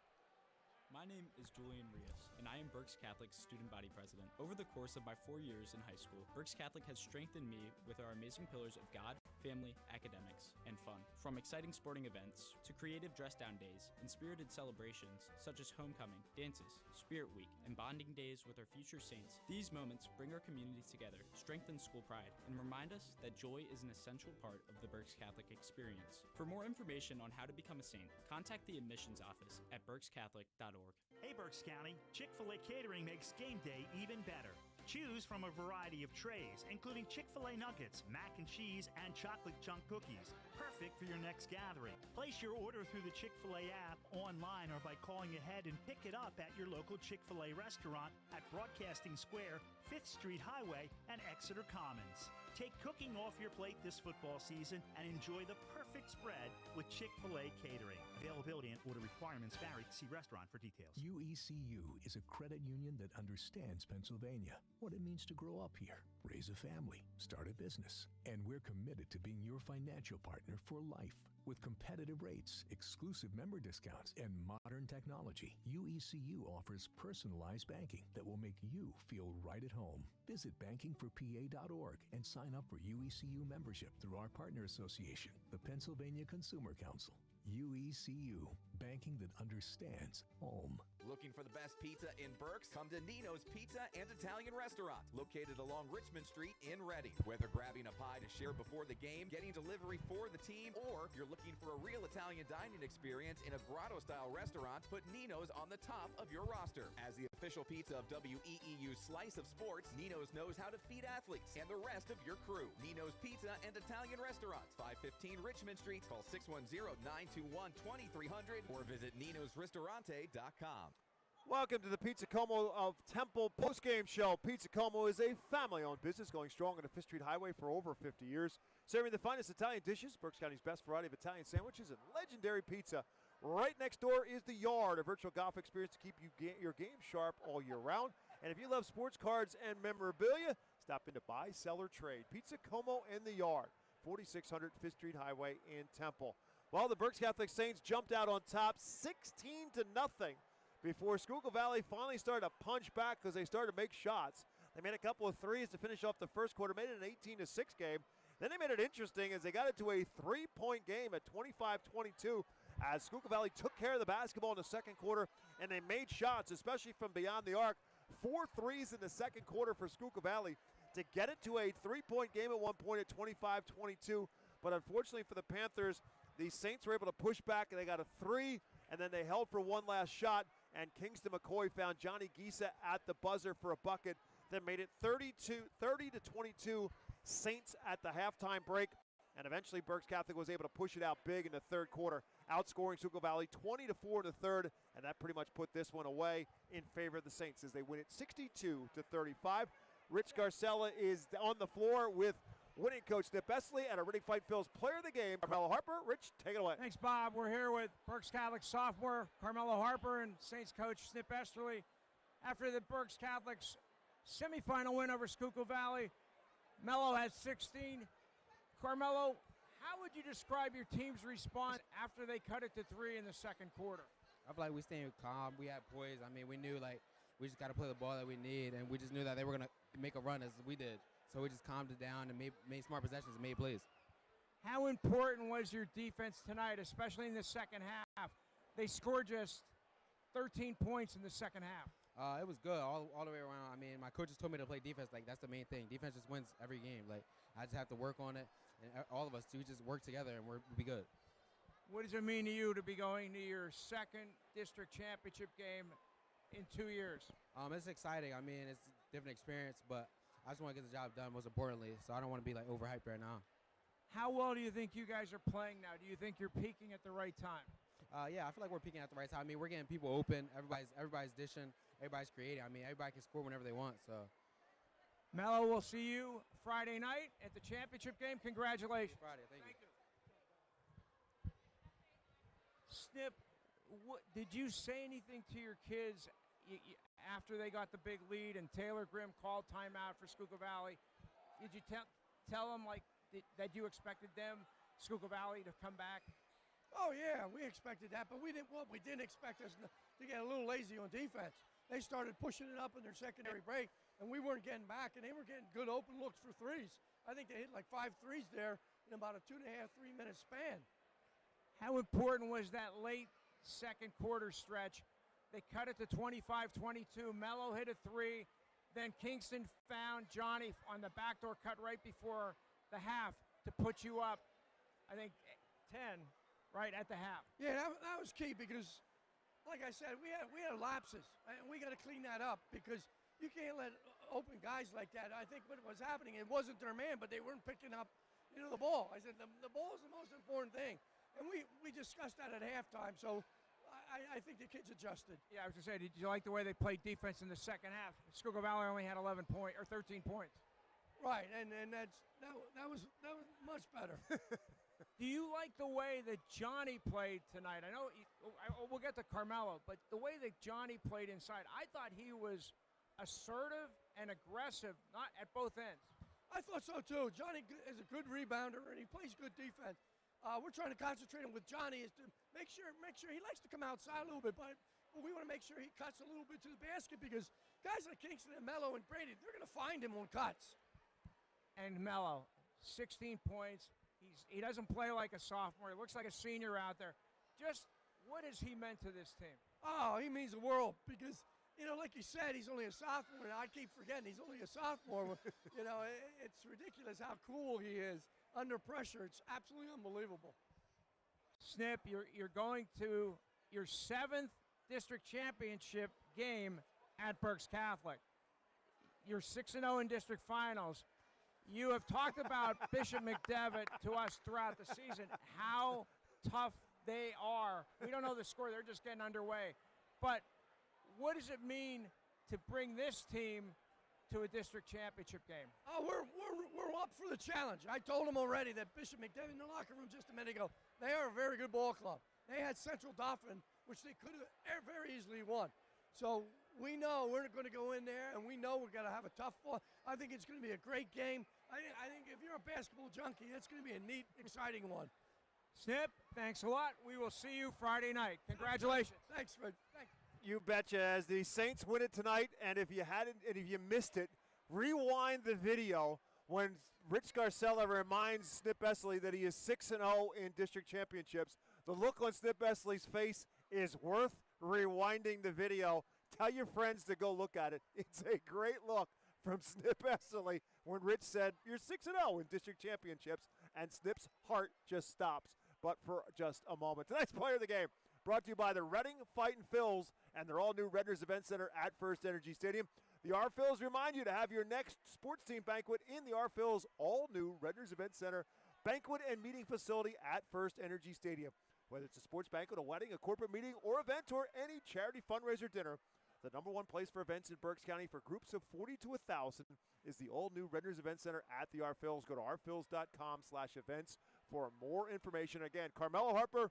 My name is Julian Rios, and I am Berks Catholic's student body president. Over the course of my 4 years in high school, Berks Catholic has strengthened me with our amazing pillars of God, family, academics, and fun. From exciting sporting events to creative dress-down days and spirited celebrations such as homecoming, dances, Spirit Week, and bonding days with our future saints, these moments bring our community together, strengthen school pride, and remind us that joy is an essential part of the Berks Catholic experience. For more information on how to become a saint, contact the admissions office at berkscatholic.org. Hey Berks County, Chick-fil-A Catering makes game day even better. Choose from a variety of trays, including Chick-fil-A nuggets, mac and cheese, and chocolate chunk cookies. Perfect for your next gathering. Place your order through the Chick-fil-A app, online, or by calling ahead and pick it up at your local Chick-fil-A restaurant at Broadcasting Square, 5th Street Highway, and Exeter Commons. Take cooking off your plate this football season and enjoy the perfect spread with Chick-fil-A Catering. Availability and order requirements vary. See restaurant for details. UECU is a credit union that understands Pennsylvania, what it means to grow up here, raise a family, start a business. And we're committed to being your financial partner for life. With competitive rates, exclusive member discounts, and modern technology, UECU offers personalized banking that will make you feel right at home. Visit bankingforpa.org and sign up for UECU membership through our partner association, the Pennsylvania Consumer Council. UECU, banking that understands home. Looking for the best pizza in Berks? Come to Nino's Pizza and Italian Restaurant, located along Richmond Street in Reading. Whether grabbing a pie to share before the game, getting delivery for the team, or you're looking for a real Italian dining experience in a grotto-style restaurant, put Nino's on the top of your roster. As the official pizza of WEEU's Slice of Sports, Nino's knows how to feed athletes and the rest of your crew. Nino's Pizza and Italian Restaurant, 515 Richmond Street. Call 610-921-2300 or visit ninosristorante.com. Welcome to the Pizza Como of Temple postgame show. Pizza Como is a family-owned business going strong on the 5th Street Highway for over 50 years, serving the finest Italian dishes, Berks County's best variety of Italian sandwiches, and legendary pizza. Right next door is The Yard, a virtual golf experience to keep your game sharp all year round. And if you love sports cards and memorabilia, stop in to buy, sell, or trade. Pizza Como and The Yard, 4600 5th Street Highway in Temple. Well, the Berks Catholic Saints jumped out on top 16-0 before Schuylkill Valley finally started to punch back because they started to make shots. They made a couple of threes to finish off the first quarter, made it an 18-6 game. Then they made it interesting as they got it to a three-point game at 25-22 as Schuylkill Valley took care of the basketball in the second quarter, and they made shots, especially from beyond the arc. 4 threes in the second quarter for Schuylkill Valley to get it to a three-point game at one point at 25-22. But unfortunately for the Panthers, the Saints were able to push back, and they got a three, and then they held for one last shot, and Kingston McCoy found Johnny Gisa at the buzzer for a bucket that made it 30-22 Saints at the halftime break. And eventually Berks Catholic was able to push it out big in the third quarter, outscoring Schuylkill Valley 20-4 in the third, and that pretty much put this one away in favor of the Saints as they win it 62-35. Rich Garcella is on the floor with winning coach Nip Esley and a Reading Fight Phil's player of the game, Carmelo Harper. Rich, take it away. Thanks, Bob. We're here with Berks Catholic sophomore Carmelo Harper and Saints coach Snip Esterly. After the Berks Catholic's semifinal win over Schuylkill Valley, Mello has 16. Carmelo, how would you describe your team's response after they cut it to 3 in the second quarter? I feel like we stayed calm. We had poise. I mean, we knew, we just got to play the ball that we need, and we just knew that they were going to make a run as we did. So we just calmed it down and made smart possessions and made plays. How important was your defense tonight, especially in the second half? They scored just 13 points in the second half. It was good all the way around. I mean, my coaches told me to play defense. That's the main thing. Defense just wins every game. I just have to work on it. And all of us, we just work together and we'll be good. What does it mean to you to be going to your second district championship game in 2 years? It's exciting. I mean, it's a different experience, but I just want to get the job done, most importantly. So I don't want to be overhyped right now. How well do you think you guys are playing now? Do you think you're peaking at the right time? Yeah, I feel like we're peaking at the right time. I mean, we're getting people open. Everybody's dishing. Everybody's creating. I mean, everybody can score whenever they want. So, Mello, we'll see you Friday night at the championship game. Congratulations. Friday, thank you. Snip, did you say anything to your kids after they got the big lead and Taylor Grimm called timeout for Schuylkill Valley? Did you tell them that you expected them, Schuylkill Valley, to come back? Oh yeah, we expected that, but we didn't expect us to get a little lazy on defense. They started pushing it up in their secondary break, and we weren't getting back, and they were getting good open looks for threes. I think they hit like 5 threes there in about a 2.5, 3-minute span. How important was that late second quarter stretch? They cut it to 25-22. Mello hit a 3. Then Kingston found Johnny on the backdoor cut right before the half to put you up, I think, 10 right at the half. Yeah, that was key because, like I said, we had lapses, and we got to clean that up because you can't let open guys like that. I think what was happening, it wasn't their man, but they weren't picking up, the ball. I said the ball is the most important thing, and we discussed that at halftime. So I think the kids adjusted. Yeah, I was going to say, did you like the way they played defense in the second half? Schuylkill Valley only had 13 points. Right, and that was much better. Do you like the way that Johnny played tonight? I know we'll get to Carmelo, but the way that Johnny played inside, I thought he was assertive and aggressive, not at both ends. I thought so too. Johnny is a good rebounder and he plays good defense. We're trying to concentrate on with Johnny is to make sure he likes to come outside a little bit, but we want to make sure he cuts a little bit to the basket because guys like Kingston and Mello and Brady, they're going to find him on cuts. And Mello, 16 points. He doesn't play like a sophomore. He looks like a senior out there. Just what has he meant to this team? Oh, he means the world because, like you said, he's only a sophomore, and I keep forgetting he's only a sophomore. It's ridiculous how cool he is under pressure. It's absolutely unbelievable. Snip, you're going to your 7th district championship game at Berks Catholic. You're 6-0 in district finals. You have talked about Bishop McDevitt to us throughout the season, how tough they are. We don't know the score. They're just getting underway. But what does it mean to bring this team to a district championship game? Oh, we're up for the challenge. I told them already that Bishop McDevitt in the locker room just a minute ago, they are a very good ball club. They had Central Dauphin, which they could have very easily won. So we know we're going to go in there, and we know we're going to have a tough ball. I think it's going to be a great game. I think if you're a basketball junkie, it's going to be a neat, exciting one. Snip, thanks a lot. We will see you Friday night. Congratulations. Thanks, Fred. You betcha. As the Saints win it tonight, and if you missed it, rewind the video when Rich Garcella reminds Snip Essley that he is 6-0 in district championships. The look on Snip Essley's face is worth rewinding the video. Tell your friends to go look at it. It's a great look from Snip Essley when Rich said, you're 6-0 in district championships, and Snip's heart just stops. But for just a moment. Tonight's player of the game brought to you by the Reading Fightin' Phils and their all-new Redner's Event Center at First Energy Stadium. The R Phils remind you to have your next sports team banquet in the R Phils all-new Redner's Event Center banquet and meeting facility at First Energy Stadium. Whether it's a sports banquet, a wedding, a corporate meeting, or event, or any charity fundraiser dinner, the #1 place for events in Berks County for groups of 40 to 1,000 is the all-new Redner's Event Center at the R Phils. Go to rphils.com/events for more information. Again, Carmelo Harper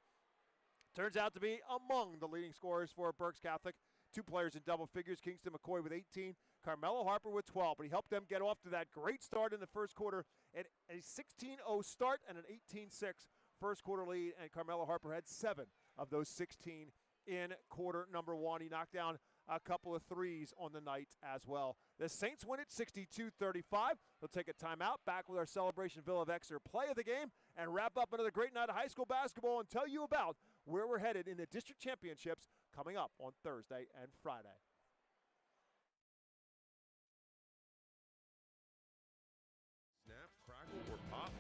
turns out to be among the leading scorers for Berks Catholic. 2 players in double figures, Kingston McCoy with 18, Carmelo Harper with 12. But he helped them get off to that great start in the first quarter, and a 16-0 start and an 18-6 first quarter lead, and Carmelo Harper had 7 of those 16 in quarter number 1. He knocked down a couple of threes on the night as well. The Saints win it 62-35. They'll take a timeout. Back with our Celebration Villa of Exeter play of the game and wrap up another great night of high school basketball and tell you about where we're headed in the district championships coming up on Thursday and Friday. Snap, crackle, or pop?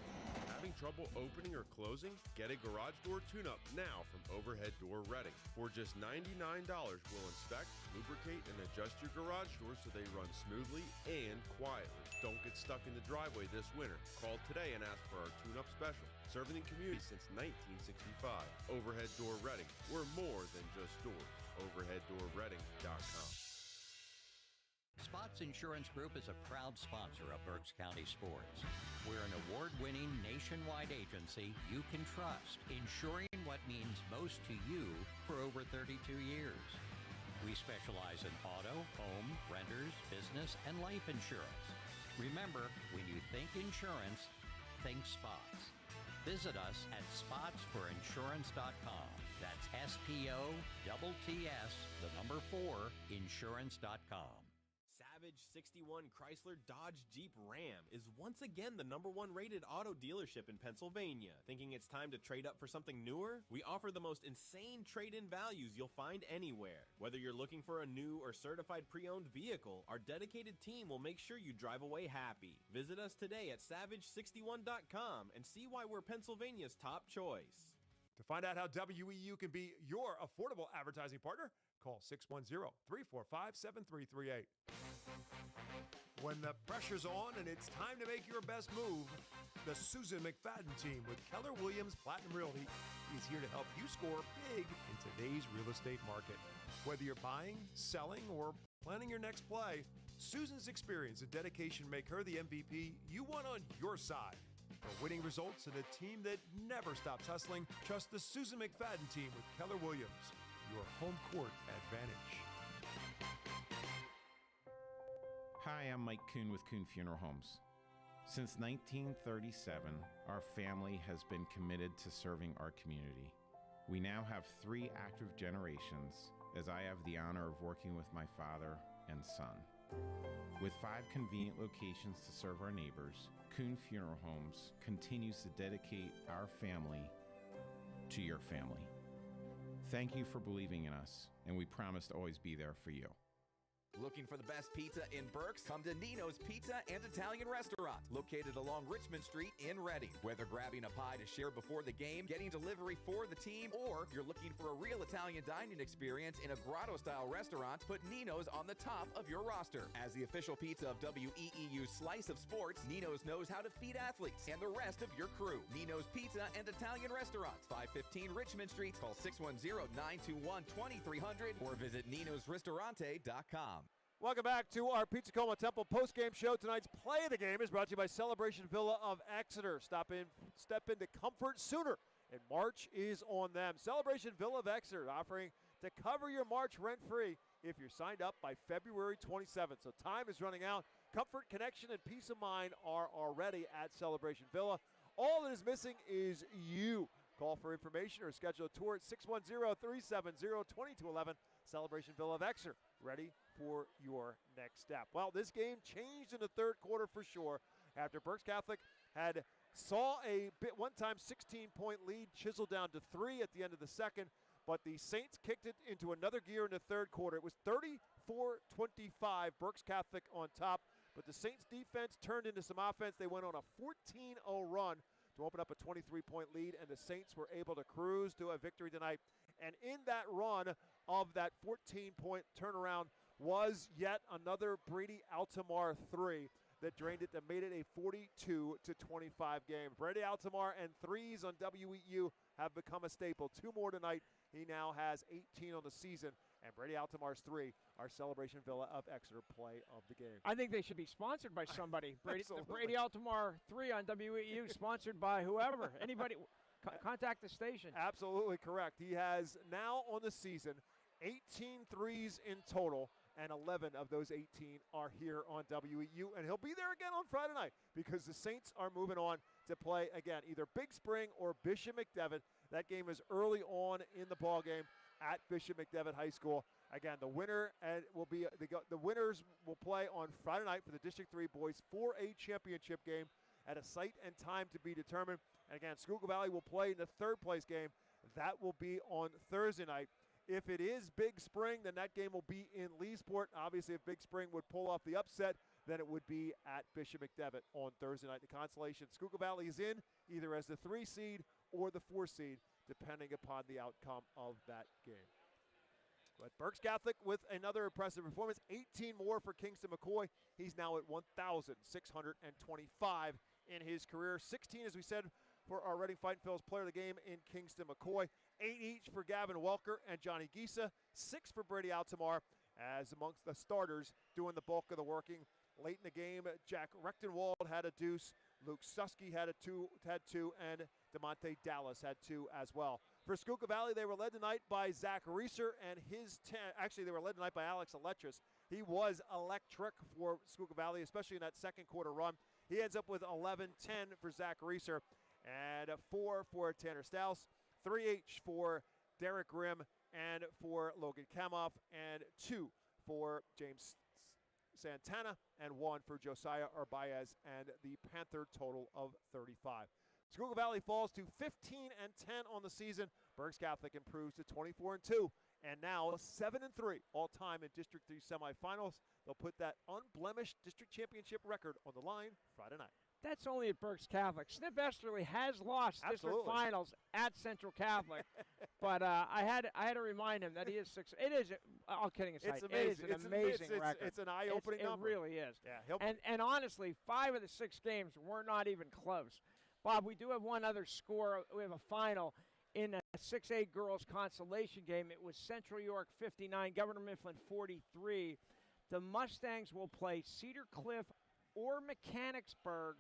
Having trouble opening or closing? Get a garage door tune-up now from Overhead Door Reading. For just $99, we'll inspect, lubricate, and adjust your garage doors so they run smoothly and quietly. Don't get stuck in the driveway this winter. Call today and ask for our tune-up special. Serving the community since 1965. Overhead Door Reading. We're more than just doors. OverheadDoorReading.com. Spots Insurance Group is a proud sponsor of Berks County sports. We're an award-winning nationwide agency you can trust, insuring what means most to you for over 32 years. We specialize in auto, home, renters, business, and life insurance. Remember, when you think insurance, think Spots. Visit us at spotsforinsurance.com. That's SPOTTS, the number 4, insurance.com. Savage 61 Chrysler Dodge Jeep Ram is once again the number 1 rated auto dealership in Pennsylvania. Thinking it's time to trade up for something newer? We offer the most insane trade-in values you'll find anywhere. Whether you're looking for a new or certified pre-owned vehicle, our dedicated team will make sure you drive away happy. Visit us today at savage61.com and see why we're Pennsylvania's top choice. To find out how WEEU can be your affordable advertising partner, call 610-345-7338. When the pressure's on and it's time to make your best move, the Susan McFadden team with Keller Williams Platinum Realty is here to help you score big in today's real estate market. Whether you're buying, selling, or planning your next play, Susan's experience and dedication make her the MVP you want on your side. For winning results and a team that never stops hustling, trust the Susan McFadden team with Keller Williams, your home court advantage. Hi, I'm Mike Kuhn with Kuhn Funeral Homes. Since 1937, our family has been committed to serving our community. We now have 3 active generations, as I have the honor of working with my father and son. With 5 convenient locations to serve our neighbors, Kuhn Funeral Homes continues to dedicate our family to your family. Thank you for believing in us, and we promise to always be there for you. Looking for the best pizza in Berks? Come to Nino's Pizza and Italian Restaurant, located along Richmond Street in Reading. Whether grabbing a pie to share before the game, getting delivery for the team, or you're looking for a real Italian dining experience in a grotto-style restaurant, put Nino's on the top of your roster. As the official pizza of WEEU's Slice of Sports, Nino's knows how to feed athletes and the rest of your crew. Nino's Pizza and Italian Restaurant, 515 Richmond Street. Call 610-921-2300 or visit ninosristorante.com. Welcome back to our Pizza Coma Temple postgame show. Tonight's play of the game is brought to you by Celebration Villa of Exeter. Step into comfort sooner, and March is on them. Celebration Villa of Exeter offering to cover your March rent-free if you're signed up by February 27th. So time is running out. Comfort, connection, and peace of mind are already at Celebration Villa. All that is missing is you. Call for information or schedule a tour at 610-370-2211. Celebration Villa of Exeter, ready for your next step. Well, this game changed in the third quarter for sure after Berks Catholic saw a one-time 16-point lead chiseled down to 3 at the end of the second, but the Saints kicked it into another gear in the third quarter. It was 34-25, Berks Catholic on top, but the Saints defense turned into some offense. They went on a 14-0 run to open up a 23-point lead, and the Saints were able to cruise to a victory tonight. And in that run of that 14-point turnaround was yet another Brady Altamar 3 that drained it, that made it a 42-25 game. Brady Altamar and threes on WEU have become a staple. 2 more tonight. He now has 18 on the season. And Brady Altamar's 3, our Celebration Villa of Exeter play of the game. I think they should be sponsored by somebody. The Brady Altamar 3 on WEU, sponsored by whoever. Anybody, contact the station. Absolutely correct. He has now on the season 18 threes in total, and 11 of those 18 are here on WEU. And he'll be there again on Friday night because the Saints are moving on to play again, either Big Spring or Bishop McDevitt. That game is early on in the ball game at Bishop McDevitt High School. Again, the winners will play on Friday night for the District 3 boys 4A championship game at a site and time to be determined. And again, Schuylkill Valley will play in the third place game. That will be on Thursday night. If it is Big Spring, then that game will be in Leesport. Obviously, if Big Spring would pull off the upset, then it would be at Bishop McDevitt on Thursday night. The consolation, Schuylkill Valley is in either as the 3 seed or the 4 seed, depending upon the outcome of that game. But Berks Catholic with another impressive performance, 18 more for Kingston McCoy. He's now at 1,625 in his career. 16, as we said, for our Reading Fighting Phil's player of the game in Kingston McCoy. 8 each for Gavin Welker and Johnny Gisa. 6 for Brady Altamar. as amongst the starters doing the bulk of the working. Late in the game, Jack Rechtenwald had a deuce, Luke Susky had two, and DeMonte Dallas had 2 as well. For Schuylkill Valley, they were led tonight by Zach Reeser and his 10. Actually, they were led tonight by Alex Eletris. He was electric for Schuylkill Valley, especially in that second quarter run. He ends up with 11-10 for Zach Reeser, and 4 for Tanner Stouse, 3 each for Derek Grimm and for Logan Kamoff, and 2 for James Santana, and 1 for Josiah Arbaez, and the Panther total of 35. Schuylkill Valley falls to 15-10 on the season. Berks Catholic improves to 24-2, and now 7-3 all-time in District 3 semifinals. They'll put that unblemished district championship record on the line Friday night. That's only at Berks Catholic. Snip Esterly has lost district finals at Central Catholic, but I had to remind him that he is 6. It is, all kidding aside, it is an amazing record. It's an eye-opening number. It really is. Yeah, and honestly, 5 of the 6 games were not even close. Bob, we do have one other score. We have a final in a 6A girls consolation game. It was Central York 59, Governor Mifflin 43. The Mustangs will play Cedar Cliff or Mechanicsburg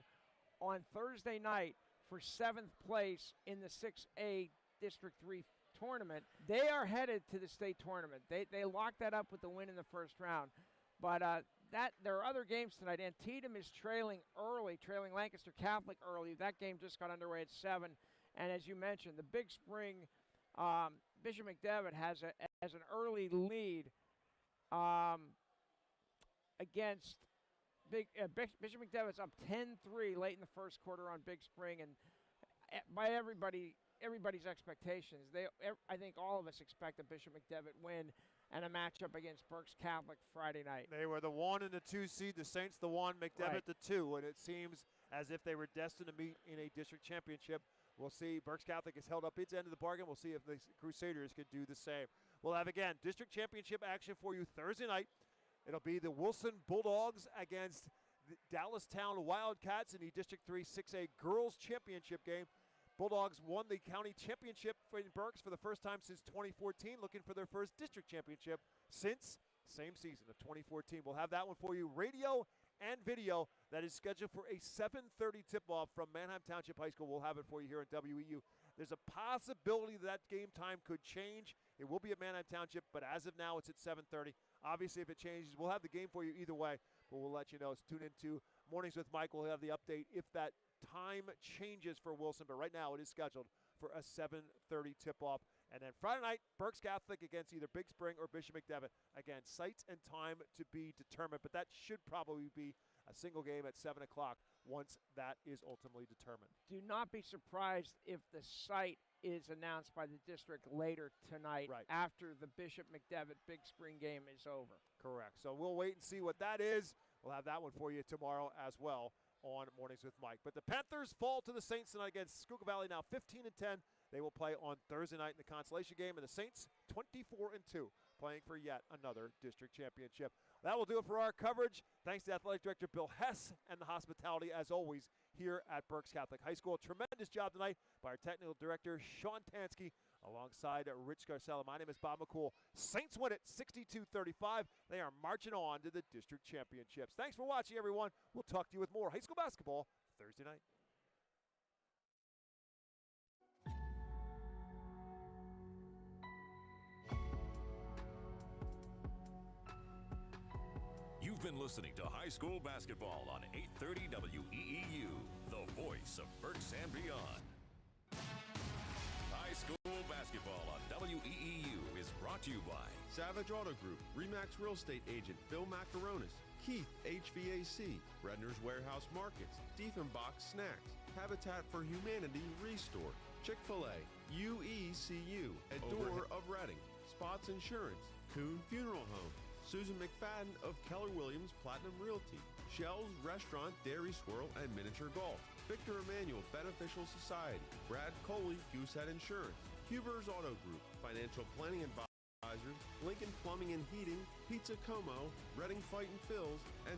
on Thursday night for 7th place in the 6A District 3 tournament. They are headed to the state tournament. They locked that up with the win in the first round. But there are other games tonight. Antietam is trailing Lancaster Catholic early. That game just got underway at 7. And as you mentioned, the Big Spring, Bishop McDevitt has an early lead against Bishop McDevitt's up 10-3 late in the first quarter on Big Spring, and by everybody's expectations, I think all of us expect a Bishop McDevitt win and a matchup against Berks Catholic Friday night. They were the 1 and the 2 seed, the Saints the 1, McDevitt the 2, and it seems as if they were destined to meet in a district championship. We'll see. Berks Catholic has held up its end of the bargain. We'll see if the Crusaders could do the same. We'll have, again, district championship action for you Thursday night. It'll be the Wilson Bulldogs against the Dallastown Wildcats in the District 3 6A Girls Championship game. Bulldogs won the county championship in Berks for the first time since 2014, looking for their first district championship since same season of 2014. We'll have that one for you, radio and video. That is scheduled for a 7:30 tip-off from Manheim Township High School. We'll have it for you here at WEU. There's a possibility that game time could change. It will be at Manheim Township, but as of now, it's at 7:30. Obviously, if it changes, we'll have the game for you either way, but we'll let you know. So tune into Mornings with Mike. We'll have the update if that time changes for Wilson, but right now it is scheduled for a 7:30 tip-off. And then Friday night, Berks Catholic against either Big Spring or Bishop McDevitt. Again, sites and time to be determined, but that should probably be a single game at 7 o'clock once that is ultimately determined. Do not be surprised if the site is announced by the district later tonight after the Bishop McDevitt Big Spring game is over. Correct. So we'll wait and see what that is. We'll have that one for you tomorrow as well on Mornings with Mike. But the Panthers fall to the Saints tonight against Schuylkill Valley, now 15-10. They will play on Thursday night in the consolation game, and the Saints 24-2, playing for yet another district championship. That will do it for our coverage. Thanks to Athletic Director Bill Hess and the hospitality, as always, here at Berks Catholic High School. A tremendous job tonight by our technical director, Sean Tansky, alongside Rich Garcella. My name is Bob McCool. Saints win it 62-35. They are marching on to the district championships. Thanks for watching, everyone. We'll talk to you with more high school basketball Thursday night. You've been listening to High School Basketball on 830 WEEU, the voice of Berks and beyond. High School Basketball on WEEU is brought to you by Savage Auto Group, RE/MAX Real Estate Agent Phil Macaronis, Keith HVAC, Redner's Warehouse Markets, Diefenbach Snacks, Habitat for Humanity Restore, Chick-fil-A, UECU, Adore of Reading, Spots Insurance, Kuhn Funeral Home, Susan McFadden of Keller Williams Platinum Realty, Shell's Restaurant, Dairy Swirl, and Miniature Golf, Victor Emmanuel Beneficial Society, Brad Coley, Goosehead Insurance, Huber's Auto Group, Financial Planning Advisors, Lincoln Plumbing and Heating, Pizza Como, Reading Fight and Fills, and